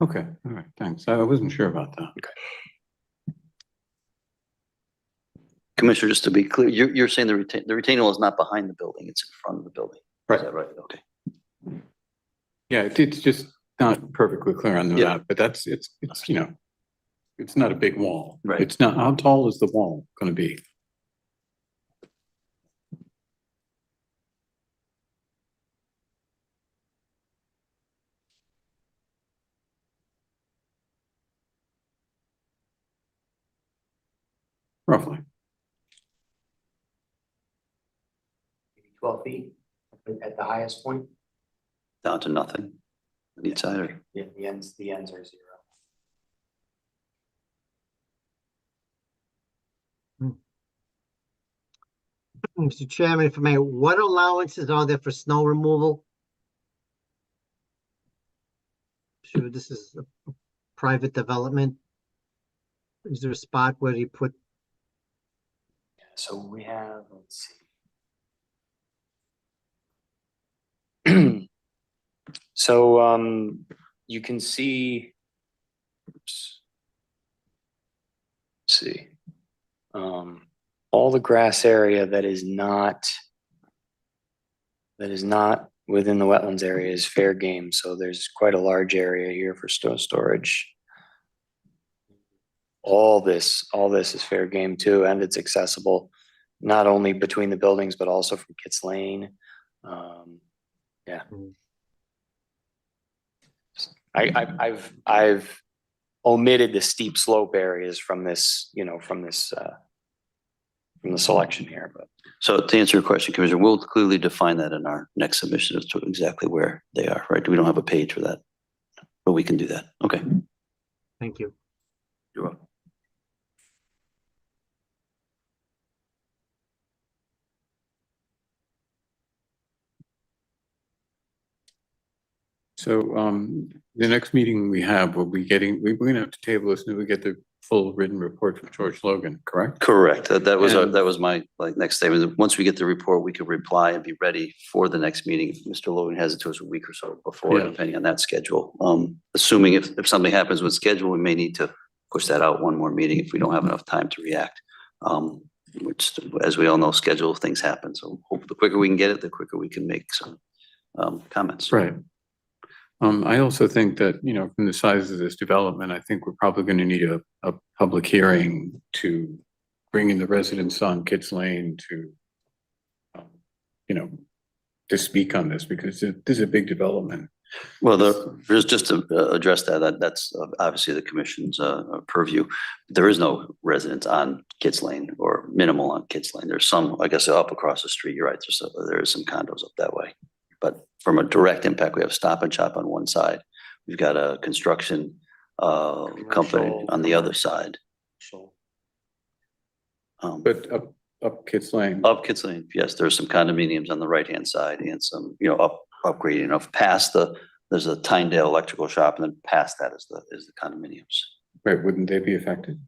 Okay, all right, thanks. I wasn't sure about that. Okay. Commissioner, just to be clear, you're saying the retaining wall is not behind the building, it's in front of the building. Right. Is that right? Okay. Yeah, it's just not perfectly clear on the Yeah. map, but it's it's not a big wall. Right. It's not, how tall is the wall gonna be? Roughly. 12 feet at the highest point. Down to nothing on each side, or? Yeah, the ends are 0. Mr. Chairman, if I may, what allowances are there for snow removal? Sure, this is a private development. Is there a spot where you put, So we have, let's see. So you can see, oops. Let's see. All the grass area that is not within the wetlands area is fair game. So there's quite a large area here for snow storage. All this is fair game too, and it's accessible not only between the buildings but also from Kits Lane. Yeah. I've omitted the steep slope areas from this, from the selection here, but So to answer your question, Commissioner, we'll clearly define that in our next submission as to exactly where they are, right? We don't have a page for that, but we can do that. Okay. thank you. You're welcome. So the next meeting we have, we're gonna have to table this and we get the full written report from George Logan, correct? Correct. That was And- that was my next statement. Once we get the report, we could reply and be ready for the next meeting. If Mr. Logan has it to us a week or so before, Yeah. depending on that schedule. Assuming if something happens with schedule, we may need to push that out one more meeting if we don't have enough time to react. Which, as we all know, schedule things happen. So hope the quicker we can get it, the quicker we can make some comments. Right. I also think that, from the size of this development, I think we're probably going to need a public hearing to bring in the residents on Kits Lane to, to speak on this because this is a big development. Well, there's just to address that's obviously the commission's purview. There is no residence on Kits Lane or minimal on Kits Lane. There's some, I guess, up across the street. You're right. There is some condos up that way. But from a direct impact, we have Stop and Shop on one side. We've got a construction company on the other side. But up Kits Lane. Up Kits Lane, yes, there's some condominiums on the right-hand side and some, upgrading of there's a Tyndale electrical shop and then past that is the condominiums. Right, wouldn't they be affected?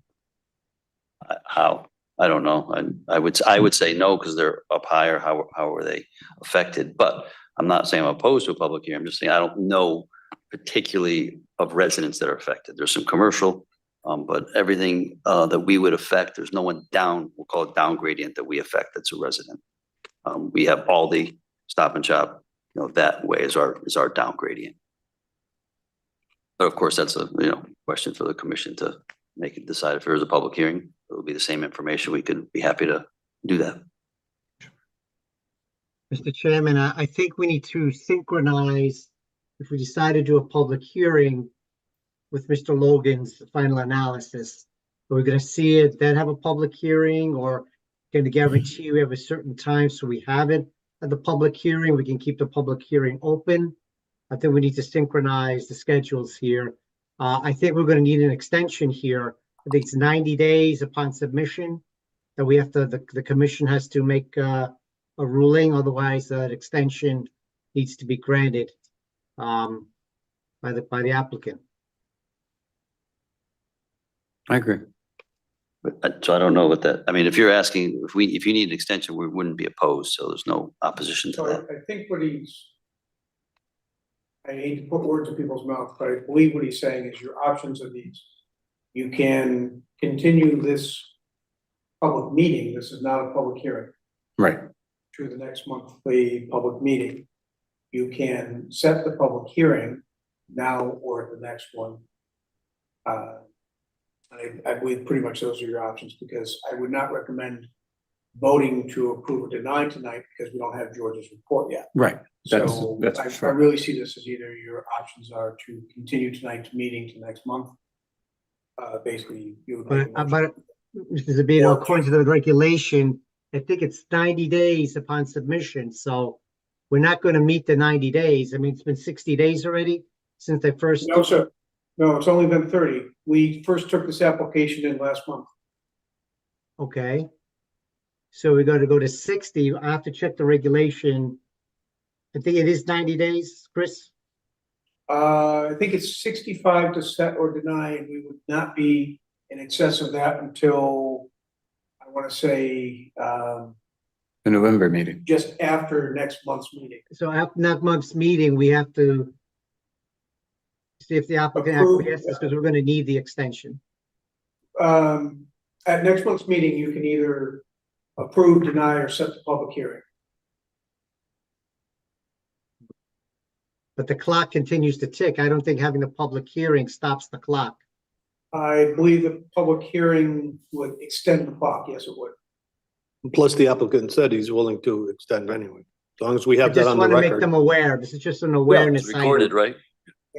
How? I don't know. I would say no, because they're up higher. How are they affected? But I'm not saying I'm opposed to a public hearing. I'm just saying I don't know particularly of residents that are affected. There's some commercial But everything, that we would affect, there's no one down, we'll call it down gradient that we affect that's a resident. We have Aldi, Stop and Shop, that way is our down gradient. But of course, that's a, question for the commission to make it decide if there is a public hearing. It would be the same information. We could be happy to do that. Mr. Chairman, I think we need to synchronize, if we decide to do a public hearing with Mr. Logan's final analysis. Are we gonna see it, then have a public hearing, or gonna guarantee we have a certain time so we have it at the public hearing? We can keep the public hearing open. I think we need to synchronize the schedules here. I think we're gonna need an extension here. I think it's 90 days upon submission that we have to, the commission has to make a ruling, otherwise that extension needs to be granted by the applicant. I agree. But, so I don't know what that, I mean, if you're asking, if you need an extension, we wouldn't be opposed, so there's no opposition to So that. I think I hate to put words in people's mouths, but I believe what he's saying is your options are these. You can continue this public meeting, this is not a public hearing, Right. to the next monthly public meeting. You can set the public hearing now or at the next one. I believe pretty much those are your options, because I would not recommend voting to approve or deny tonight because we don't have George's report yet. Right. So That's I fair. really see this as either your options are to continue tonight's meeting to next month. Basically, you would make a motion. But Mr. Zabito, according to the regulation, I think it's 90 days upon submission, so we're not gonna meet the 90 days. I mean, it's been 60 days already since they first. No, sir. No, it's only been 30. We first took this application in last month. Okay. So we got to go to 60. I have to check the regulation. I think it is 90 days, Chris. I think it's 65 to set or deny, and we would not be in excess of that until, I want to say, The November meeting. just after next month's meeting. So after that month's meeting, we have to see if the applicant Approve. acquiesces, because we're going to need the extension. At next month's meeting, you can either approve, deny, or set the public hearing. But the clock continues to tick. I don't think having a public hearing stops the clock. I believe the public hearing would extend the clock. Yes, it would. Plus, the applicant said he's willing to extend anyway, as long as we I have that just on the want to make record. them aware. This is just an awareness. It's recorded, item. right?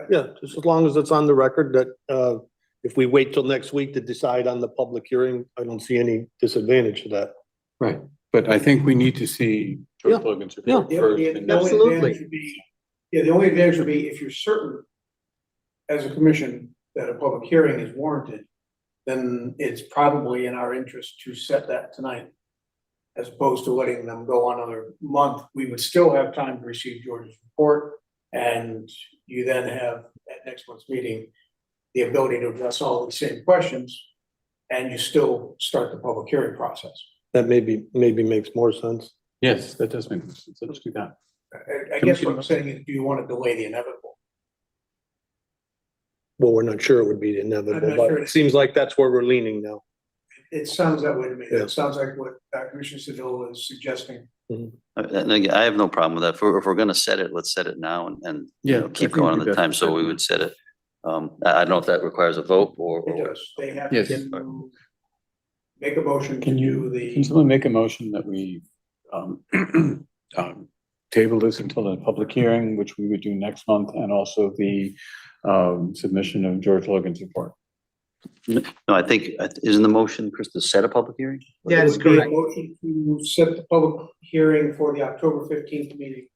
Yeah, just as long as it's on the record that, if we wait till next week to decide on the public hearing, I don't see any disadvantage to that. Right. But I think we need to see George Yeah. Logan's report Yeah, first. the and only Absolutely. advantage would be- Yeah, the only advantage would be if you're certain as a commission that a public hearing is warranted, then it's probably in our interest to set that tonight. As opposed to letting them go on another month, we would still have time to receive George's report. And you then have at next month's meeting, the ability to address all the same questions. And you still start the public hearing process. That maybe makes more sense. Yes, that does make sense. Let's do that. I guess what I'm saying is, do you want to delay the inevitable? Well, we're not sure it would be I'm inevitable, not but sure. it seems like that's where we're leaning now. It sounds that way to me. Yeah. It sounds like what Commissioner Sedil is suggesting. And again, I have no problem with that. If we're gonna set it, let's set it now and Yeah, I keep think going on we the time, so we definitely- would set it. I don't know if that requires a vote or. It does. They have Yes. to make a motion to Can do can the, someone make a motion that we table this until the public hearing, which we would do next month, and also the submission of George Logan's report? No, I think, isn't the motion, Chris, to set a public hearing? That it is would be a correct. motion to set the public hearing for the October 15th meeting.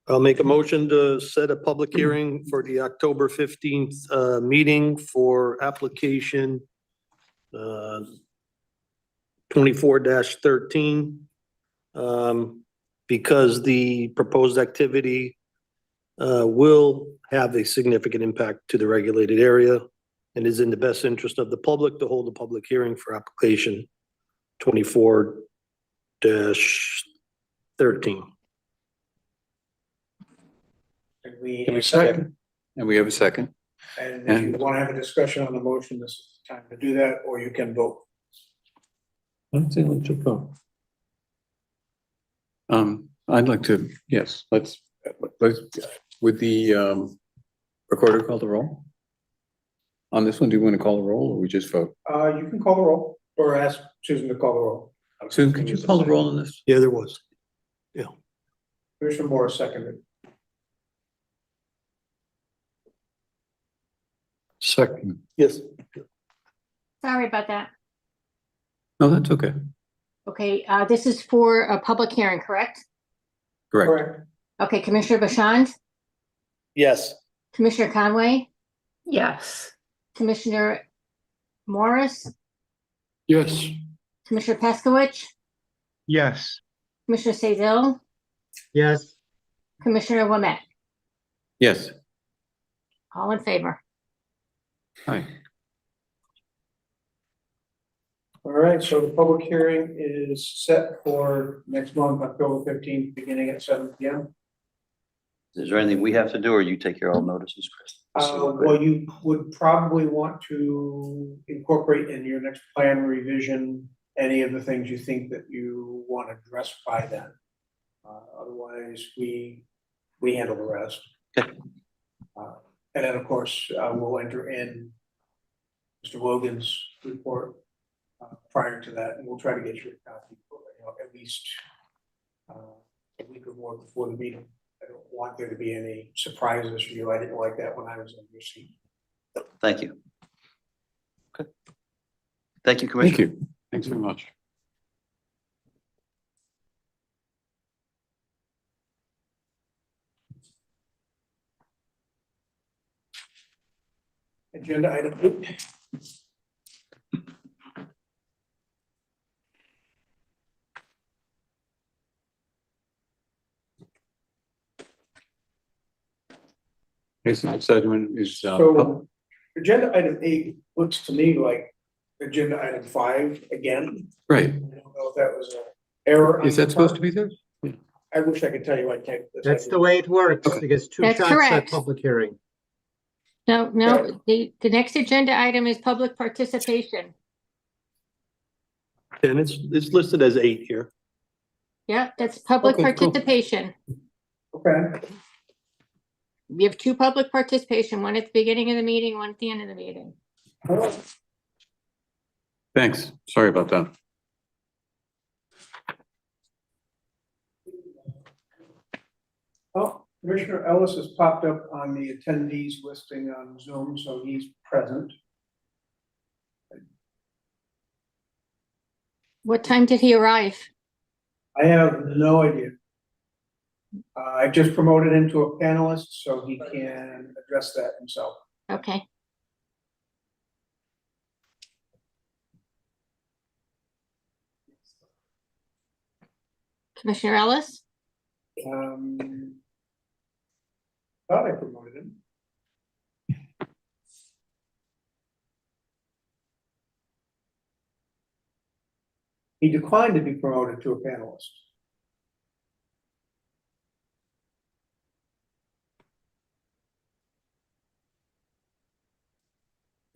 I'll make a motion to set a public hearing for the October 15th meeting for application 24-13. Because the proposed activity will have a significant impact to the regulated area and is in the best interest of the public to hold a public hearing for application 24-13. And we Can we second. And we have a second. And if you And- want to have a discussion on the motion, this is the time to do that, or you can vote. Let's see, let's just go. I'd like to, yes, let's, with the, recorder call the roll? On this one, do you want to call the roll or we just vote? You can call the roll or ask Susan to call the roll. Susan, could you call the roll on this? Yeah, there was. Commissioner Morris seconded. Second. Yes. Sorry about that. No, that's okay. Okay, this is for a public hearing, correct? Correct. Correct. Okay, Commissioner Bashand, Yes. Commissioner Conway, Yes. Commissioner Morris, Yes. Commissioner Peskowitz, Yes. Commissioner Cezil, Yes, Commissioner Wemett, Yes. all in favor. Hi. All right, so the public hearing is set for next month, October 15th, beginning at 7 p.m. Is there anything we have to do or you take care of all notices, Chris? Well, you would probably want to incorporate in your next plan revision any of the things you think that you want addressed by then. Otherwise, we handle the rest. Okay. And then, of course, we'll enter in Mr. Logan's report prior to that, and we'll try to get you a copy, at least a week or more before the meeting. I don't want there to be any surprises for you. I didn't like that when I was in your seat. Thank you. Okay. Thank you, Thank Commissioner. you. Thanks very much. Agenda item 8. Jason Sedgman is, So agenda item 8 looks to me like agenda item 5 again. right. I don't know if that was an error. on Is that your supposed to part. be there? I wish I could tell you I can't. that's the way it works. Okay. Because two That's shots at correct. public hearing. No, the next agenda item is public participation. And it's listed as 8 here. Yeah, that's public Okay, cool. participation. Okay, We have two public participation, one at the beginning of the meeting, one at the end of the meeting. all right. Thanks. Sorry about that. Well, Commissioner Ellis has popped up on the attendees listing on Zoom, so he's present. What time did he arrive? I have no idea. I just promoted him to a panelist, so he can address that himself. Okay. Commissioner Ellis? Thought I promoted him. He declined to be promoted to a panelist.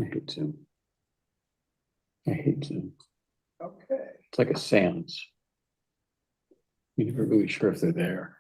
I hate Zoom. I hate Zoom. Okay. It's like a seance. You're never really sure if they're there.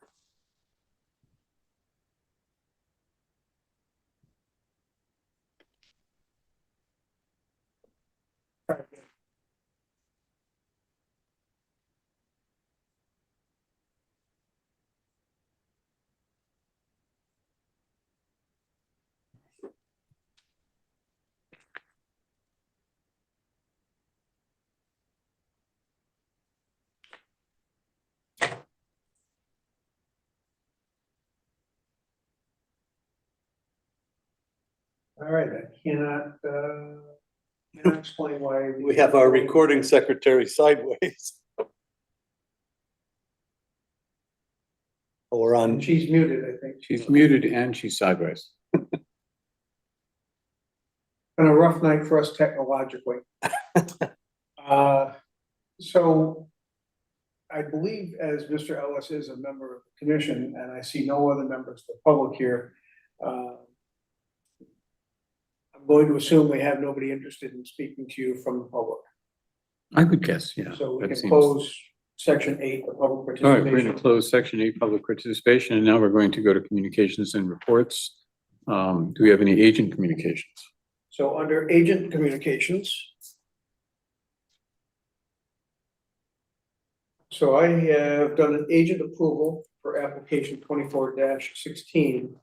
All right, I cannot explain why. We have our recording secretary sideways. Or on, She's muted, I think. She's muted and she's sideways. Been a rough night for us technologically. So I believe as Mr. Ellis is a member of the commission, and I see no other members of the public here, I'm going to assume we have nobody interested in speaking to you from the public. I would guess, yeah. So we that can seems- close section 8, the public All right, we're going to participation. close section 8, public participation, and now we're going to go to communications and reports. Do we have any agent communications? So under agent communications. So I have done an agent approval for application 24-16.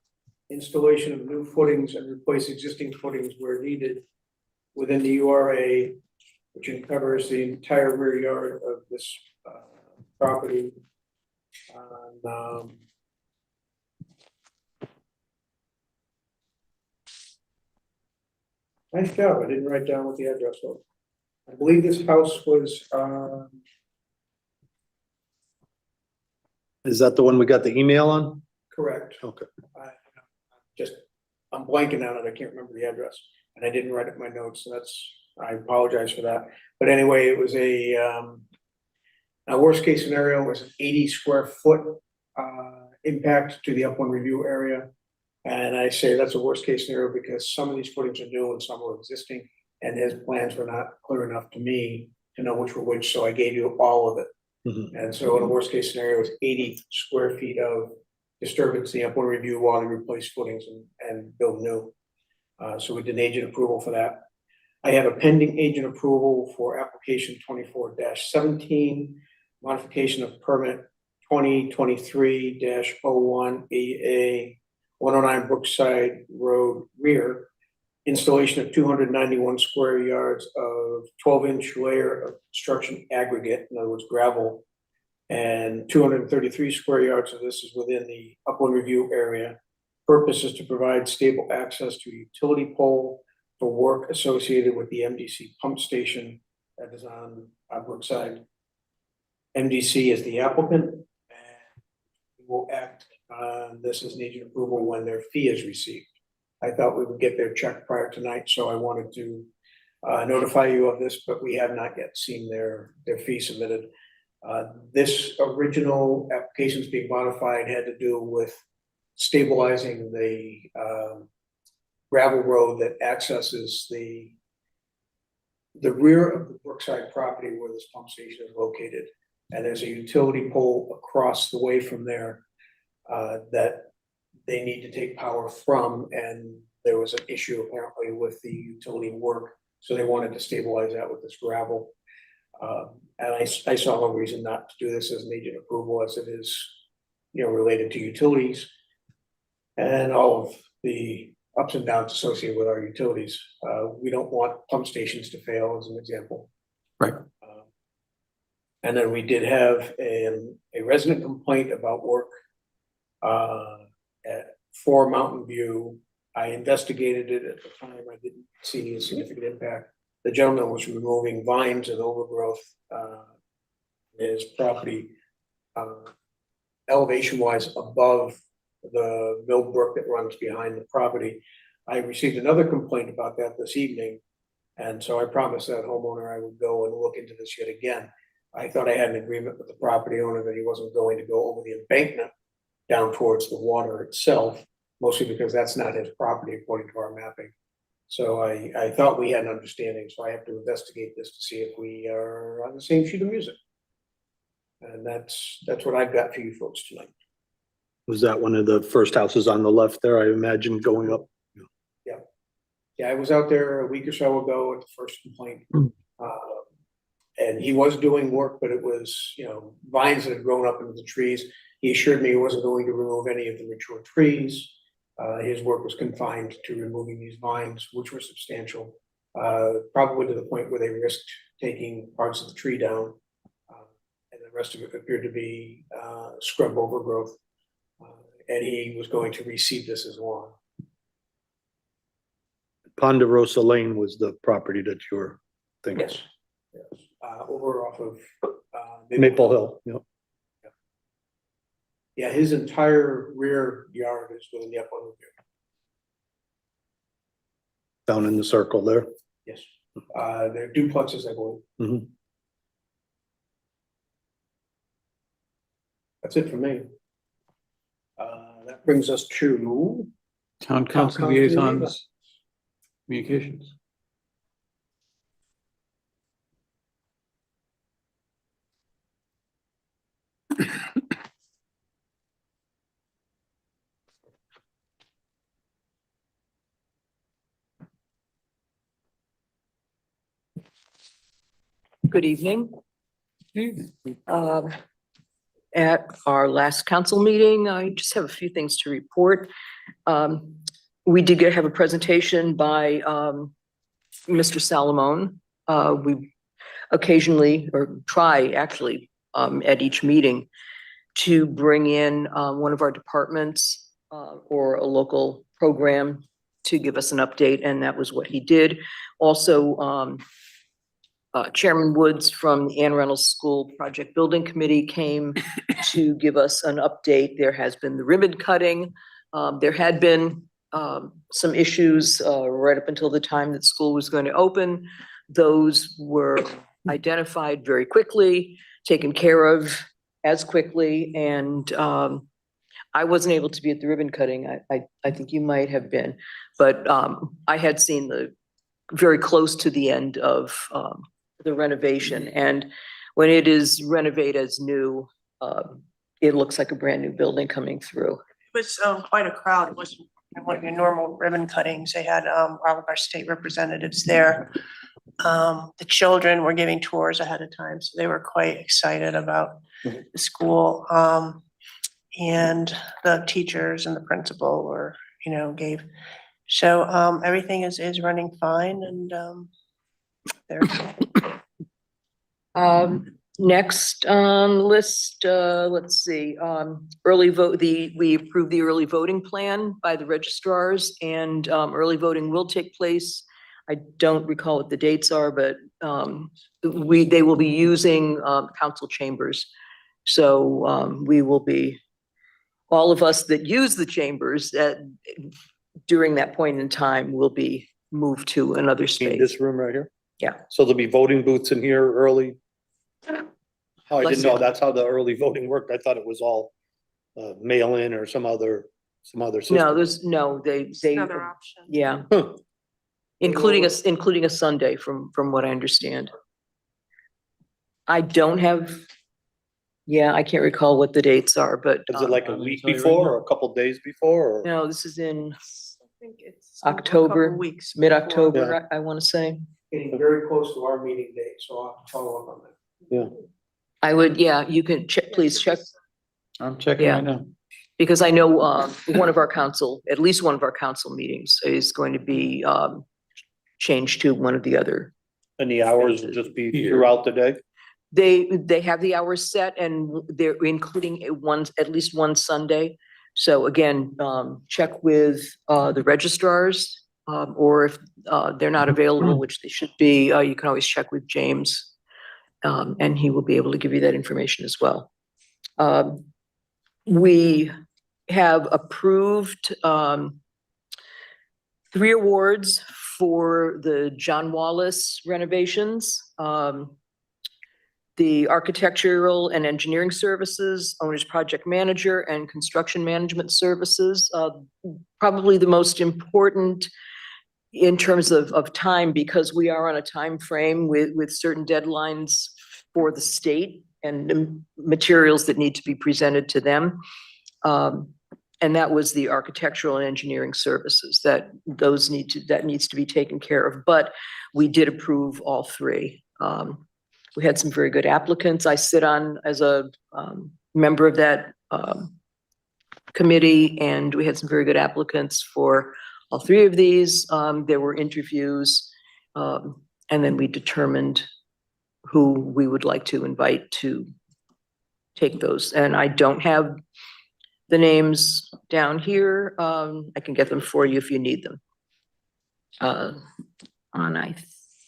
Installation of new footings and replace existing footings where needed within the URA, which covers the entire rear yard of this property. Nice job, I didn't write down what the address was. I believe this house was, Is that the one we got the email on? correct. Okay. I'm blanking on it, I can't remember the address, and I didn't write it in my notes, so I apologize for that. But anyway, it was a worst case scenario was an 80 square foot impact to the upland review area. And I say that's a worst case scenario because some of these footings are new and some are existing, and his plans were not clear enough to me to know which were which, so I gave you all of it. Mhm. And so in a worst case scenario, it was 80 square feet of disturbance in the upland review while they replace footings and build new. So we did an agent approval for that. I have a pending agent approval for application 24-17, modification of permit 2023-01 AA 109 Brookside Road rear, installation of 291 square yards of 12-inch layer of construction aggregate, in other words, gravel, and 233 square yards of this is within the upland review area. Purpose is to provide stable access to a utility pole for work associated with the MDC pump station that is on Brookside. MDC is the applicant, and we will act on this as an agent approval when their fee is received. I thought we would get their check prior tonight, so I wanted to notify you of this, but we have not yet seen their fee submitted. This original application is being modified had to do with stabilizing the gravel road that accesses the rear of the Brookside property where this pump station is located. And there's a utility pole across the way from there that they need to take power from, and there was an issue apparently with the utility work, so they wanted to stabilize that with this gravel. And I saw no reason not to do this as an agent approval, as it is, related to utilities and all of the ups and downs associated with our utilities. We don't want pump stations to fail, as an example. Right. And then we did have a resident complaint about work for Mountain View. I investigated it at the time. I didn't see a significant impact. The gentleman was removing vines and overgrowth in his property, elevation wise above the Mill Brook that runs behind the property. I received another complaint about that this evening, and so I promised that homeowner I would go and look into this yet again. I thought I had an agreement with the property owner that he wasn't going to go over the embankment down towards the water itself, mostly because that's not his property according to our mapping. So I thought we had an understanding, so I have to investigate this to see if we are on the same sheet of music. And that's what I've got for you folks tonight. Was that one of the first houses on the left there, I imagine, going up? Yeah, I was out there a week or so ago at the first complaint. And he was doing work, but it was, vines that had grown up into the trees. He assured me he wasn't going to remove any of the mature trees. His work was confined to removing these vines, which were substantial, probably to the point where they risked taking parts of the tree down. And the rest of it appeared to be scrub overgrowth. And he was going to reseed this as lawn. Ponderosa Lane was the property that you were thinking. Yes. Over off of Maple Hill, yeah. Yeah, his entire rear yard is within the upland review. Down in the circle there. Yes, they're duplexes, I believe. Mhm. That's it for me. That brings us to Town council council liaisons. Communications. Good evening. Um, At our last council meeting, I just have a few things to report. We did have a presentation by Mr. Salamone. We occasionally, or try actually, at each meeting to bring in one of our departments or a local program to give us an update, and that was what he did. Also, Chairman Woods from the Ann Reynolds School Project Building Committee came to give us an update. There has been the ribbon cutting. There had been some issues right up until the time that school was going to open. Those were identified very quickly, taken care of as quickly, and I wasn't able to be at the ribbon cutting. I think you might have been, but I had seen the very close to the end of the renovation, and when it is renovated as new, it looks like a brand new building coming through. It was quite a crowd. It wasn't one of your normal ribbon cuttings. They had all of our state representatives there. The children were giving tours ahead of time, so they were quite excited about the school. And the teachers and the principal were, gave. So everything is running fine, and they're Next on the list, let's see, early vote, we approved the early voting plan by the registrars, and early voting will take place. I don't recall what the dates are, but they will be using council chambers. So we will be, all of us that use the chambers during that point in time will be moved to another In space. this room right here? Yeah. So there'll be voting booths in here early? Oh, I Bless didn't know you. that's how the early voting worked. I thought it was all mail-in or some other system. No, they, another option. yeah. Huh. Including a Sunday from what I understand. I don't have, yeah, I can't recall what the dates are, but. Is it like a I'll week tell you right before now. or a couple days before or? No, this is in I think it's October, a couple weeks before. mid-October, I want to say. Getting very close to our meeting date, so I'll have to follow up on that. I would, yeah, you can check, please check, I'm checking Yeah. right now. because I know one of our council, at least one of our council meetings is going to be changed to one of the other. And the hours will just be Here. throughout the day? They have the hours set, and they're including at least one Sunday. So again, check with the registrars, or if they're not available, which they should be, you can always check with James. And he will be able to give you that information as well. We have approved 3 awards for the John Wallace renovations. The Architectural and Engineering Services, Owner's Project Manager, and Construction Management Services. Probably the most important in terms of time, because we are on a time frame with certain deadlines for the state and the materials that need to be presented to them. And that was the Architectural and Engineering Services that needs to be taken care of. But we did approve all 3. We had some very good applicants. I sit on as a member of that committee, and we had some very good applicants for all 3 of these. There were interviews, and then we determined who we would like to invite to take those. And I don't have the names down here. I can get them for you if you need them. And I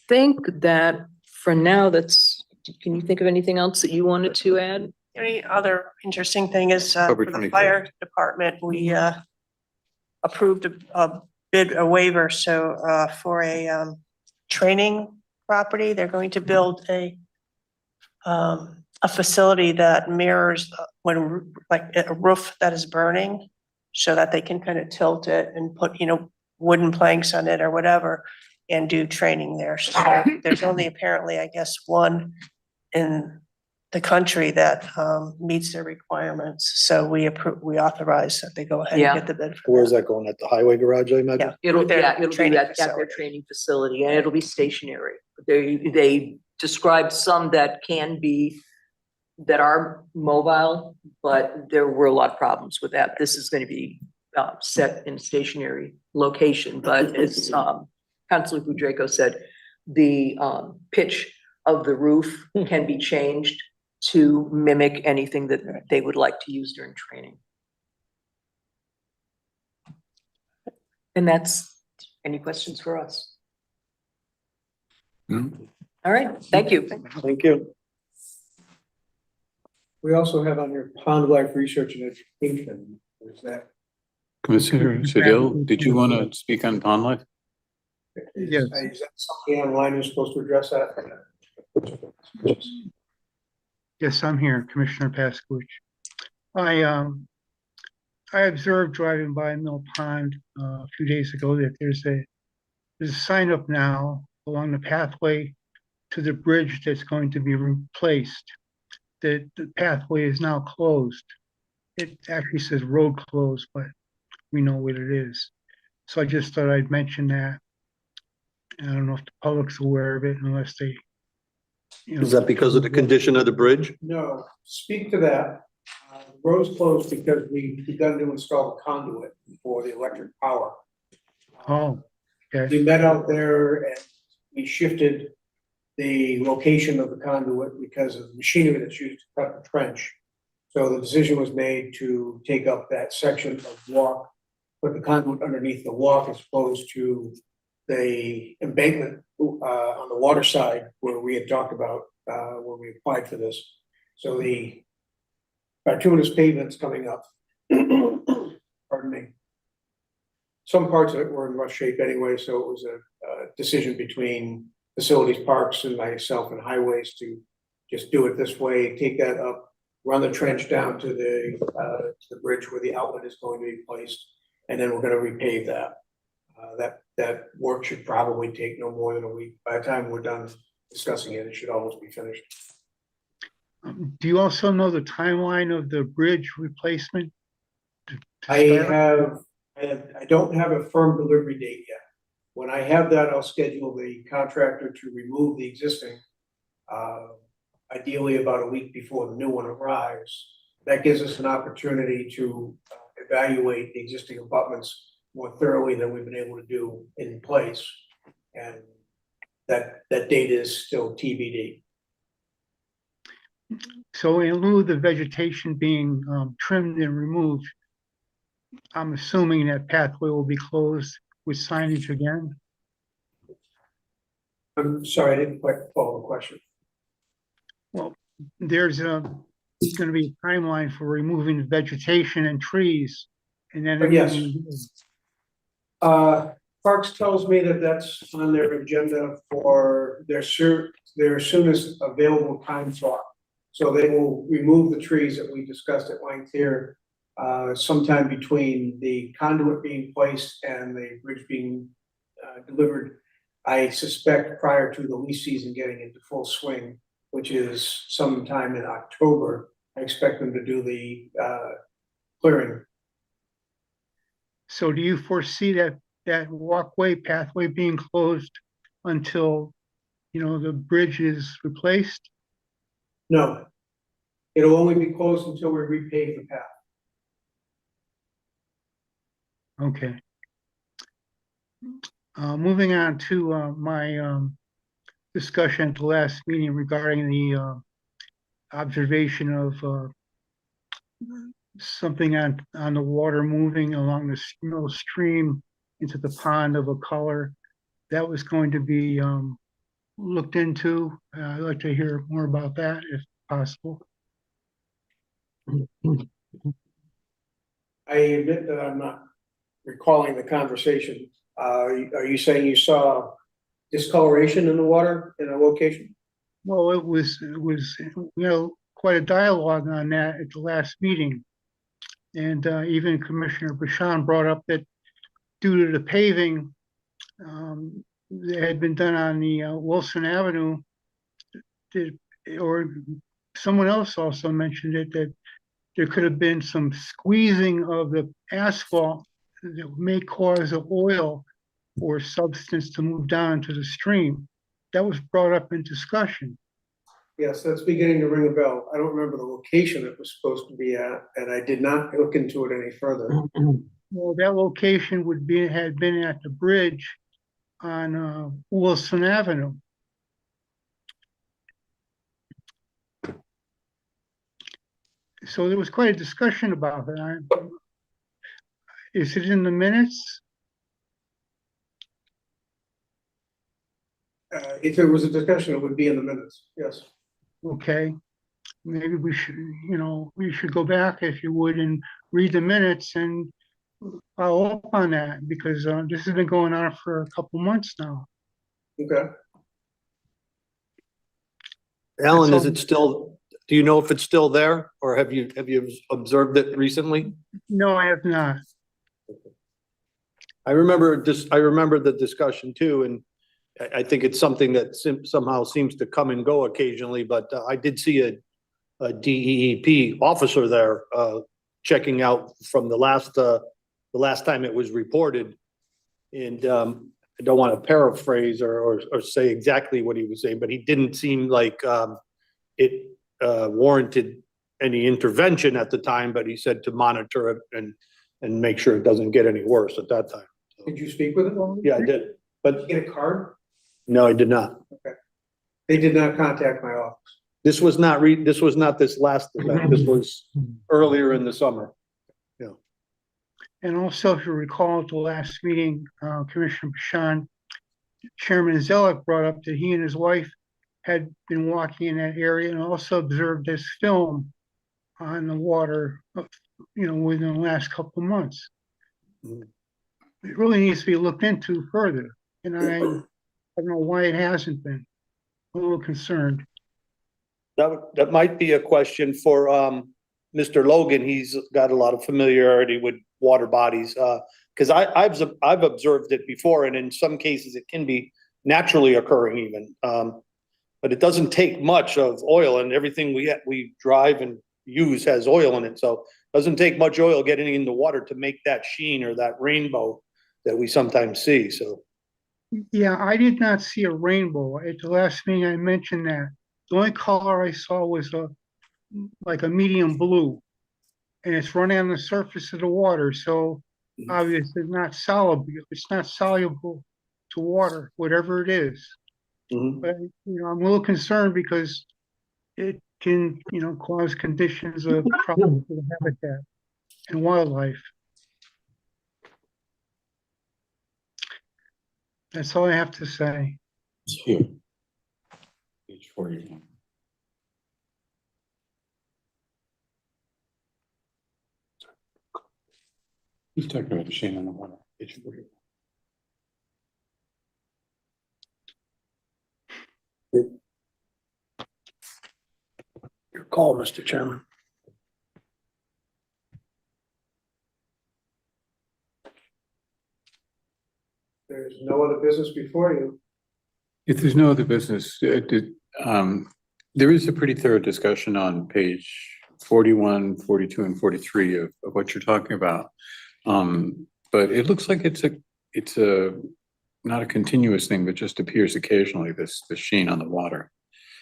think that for now, can you think of anything else that you wanted to add? The only other interesting thing is for October the 23rd. fire department, we approved a waiver, so for a training property, they're going to build a facility that mirrors when like a roof that is burning, so that they can kind of tilt it and put, wooden planks on it or whatever and do training there. So there's only apparently, I guess, one in the country that meets their requirements. So we authorize that they go ahead Yeah. and get the bid for Where's that. that going? At the highway garage, I imagine? Yeah. It'll, Their yeah, it'll be training at their facility. training facility and it'll be stationary. They described some that are mobile, but there were a lot of problems with that. This is going to be set in a stationary location, but as Councilor Budraco said, the pitch of the roof can be changed to mimic anything that they would like to use during training. And that's, any questions for us? No. All right, thank you. Thank you. We also have on your pond life research and education. Is that? Commissioner Sedil, did you want to speak on pond life? Yes. Is that something online who's supposed to address that? Yes, I'm here, Commissioner Pasquich. I observed driving by Mill Pond a few days ago that there's a sign up now along the pathway to the bridge that's going to be replaced. The pathway is now closed. It actually says road closed, but we know what it is. So I just thought I'd mention that. I don't know if the public's aware of it unless they, Is that because of the condition of the bridge? No, speak to that. The road's closed because we begun to install a conduit for the electric power. Oh, okay. We met out there and we shifted the location of the conduit because of the machinery that's used to cut the trench. So the decision was made to take up that section of walk, put the conduit underneath the walk as opposed to the embankment on the water side where we had talked about when we applied for this. So the bituminous pavement's coming up. Pardon me. Some parts of it were in rough shape anyway, so it was a decision between facilities, parks, and myself and highways to just do it this way, take that up, run the trench down to the bridge where the outlet is going to be placed, and then we're gonna repave that. That work should probably take no more than a week. By the time we're done discussing it, it should almost be finished. Do you also know the timeline of the bridge replacement? to I start? don't have a firm delivery date yet. When I have that, I'll schedule the contractor to remove the existing, ideally about a week before the new one arrives. That gives us an opportunity to evaluate the existing abutments more thoroughly than we've been able to do in place. And that date is still TBD. So in lieu of the vegetation being trimmed and removed, I'm assuming that pathway will be closed with signage again? I'm sorry, I didn't quite follow the question. Well, there's gonna be a timeline for removing the vegetation and trees and then. Yes. everything- Parks tells me that that's on their agenda for their soonest available time slot. So they will remove the trees that we discussed at length here, sometime between the conduit being placed and the bridge being delivered. I suspect prior to the lease season getting into full swing, which is sometime in October, I expect them to do the clearing. So do you foresee that walkway pathway being closed until, the bridge is replaced? No, it'll only be closed until we repave the path. Okay. Moving on to my discussion at the last meeting regarding the observation of something on the water moving along the stream into the pond of a color. That was going to be looked into. I'd like to hear more about that if possible. I admit that I'm not recalling the conversation. Are you saying you saw discoloration in the water in a location? Well, it was quite a dialogue on that at the last meeting. And even Commissioner Bashan brought up that due to the paving that had been done on the Wilson Avenue, or someone else also mentioned it, that there could have been some squeezing of the asphalt that may cause the oil or substance to move down into the stream. That was brought up in discussion. Yes, that's beginning to ring a bell. I don't remember the location it was supposed to be at, and I did not look into it any further. Well, that location had been at the bridge on Wilson Avenue. So there was quite a discussion about that. Is it in the minutes? If there was a discussion, it would be in the minutes, yes. Okay, maybe we should, we should go back, if you would, and read the minutes and follow up on that, because this has been going on for a couple months now. Okay. Alan, That's is it still, do you know if it's still there or have you observed it recently? No, I have not. I remember the discussion too, and I think it's something that somehow seems to come and go occasionally, but I did see a DEEP officer there, checking out from the last time it was reported. And, I don't want to paraphrase or say exactly what he was saying, but he didn't seem like, it, warranted any intervention at the time, but he said to monitor it and make sure it doesn't get any worse at that time. Did you speak with them? Yeah, I did, Did but you get a card? no, I did not. They did not contact my office. This was not this last event. This was earlier in the summer. And also, if you recall, at the last meeting, Commissioner Bashan, Chairman Zellick brought up that he and his wife had been walking in that area and also observed this film on the water, within the last couple of months. It really needs to be looked into further, and I don't know why it hasn't been. I'm a little concerned. That might be a question for Mr. Logan. He's got a lot of familiarity with water bodies. Because I've observed it before, and in some cases it can be naturally occurring even. But it doesn't take much of oil, and everything we drive and use has oil in it. So it doesn't take much oil getting in the water to make that sheen or that rainbow that we sometimes see. So Yeah, I did not see a rainbow. At the last meeting, I mentioned that. The only color I saw was like a medium blue. And it's running on the surface of the water, so obviously it's not soluble to water, whatever it is. But, I'm a little concerned because it can, cause conditions of problem for the habitat and wildlife. That's all I have to say. Here. Page 41. He's talking about the sheen on the water. Page 41. your call, Mr. Chairman. There's no other business before you. If there's no other business, there is a pretty thorough discussion on page 41, 42, and 43 of what you're talking about. But it looks like it's not a continuous thing, but just appears occasionally, this sheen on the water.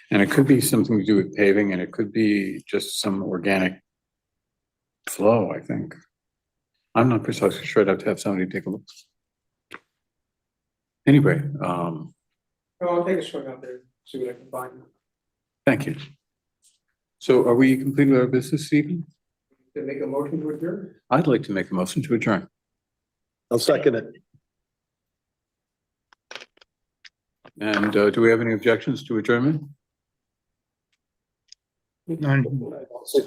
And it could be something to do with paving, and it could be just some organic flow, I think. I'm not precisely sure. I'd have to have somebody take a look. Anyway, I'll take a swing out there, see what I can find. thank you. So are we complete with our business this evening? To make a motion to adjourn? I'd like to make a motion to adjourn. I'll second it. And do we have any objections to adjournment? None.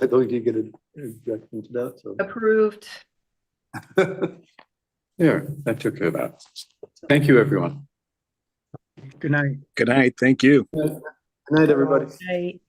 I don't you get an objection to that, so. Approved. There, that took care of that. Thank you, everyone. Good night. Good night. Thank you. Good night, everybody. Right.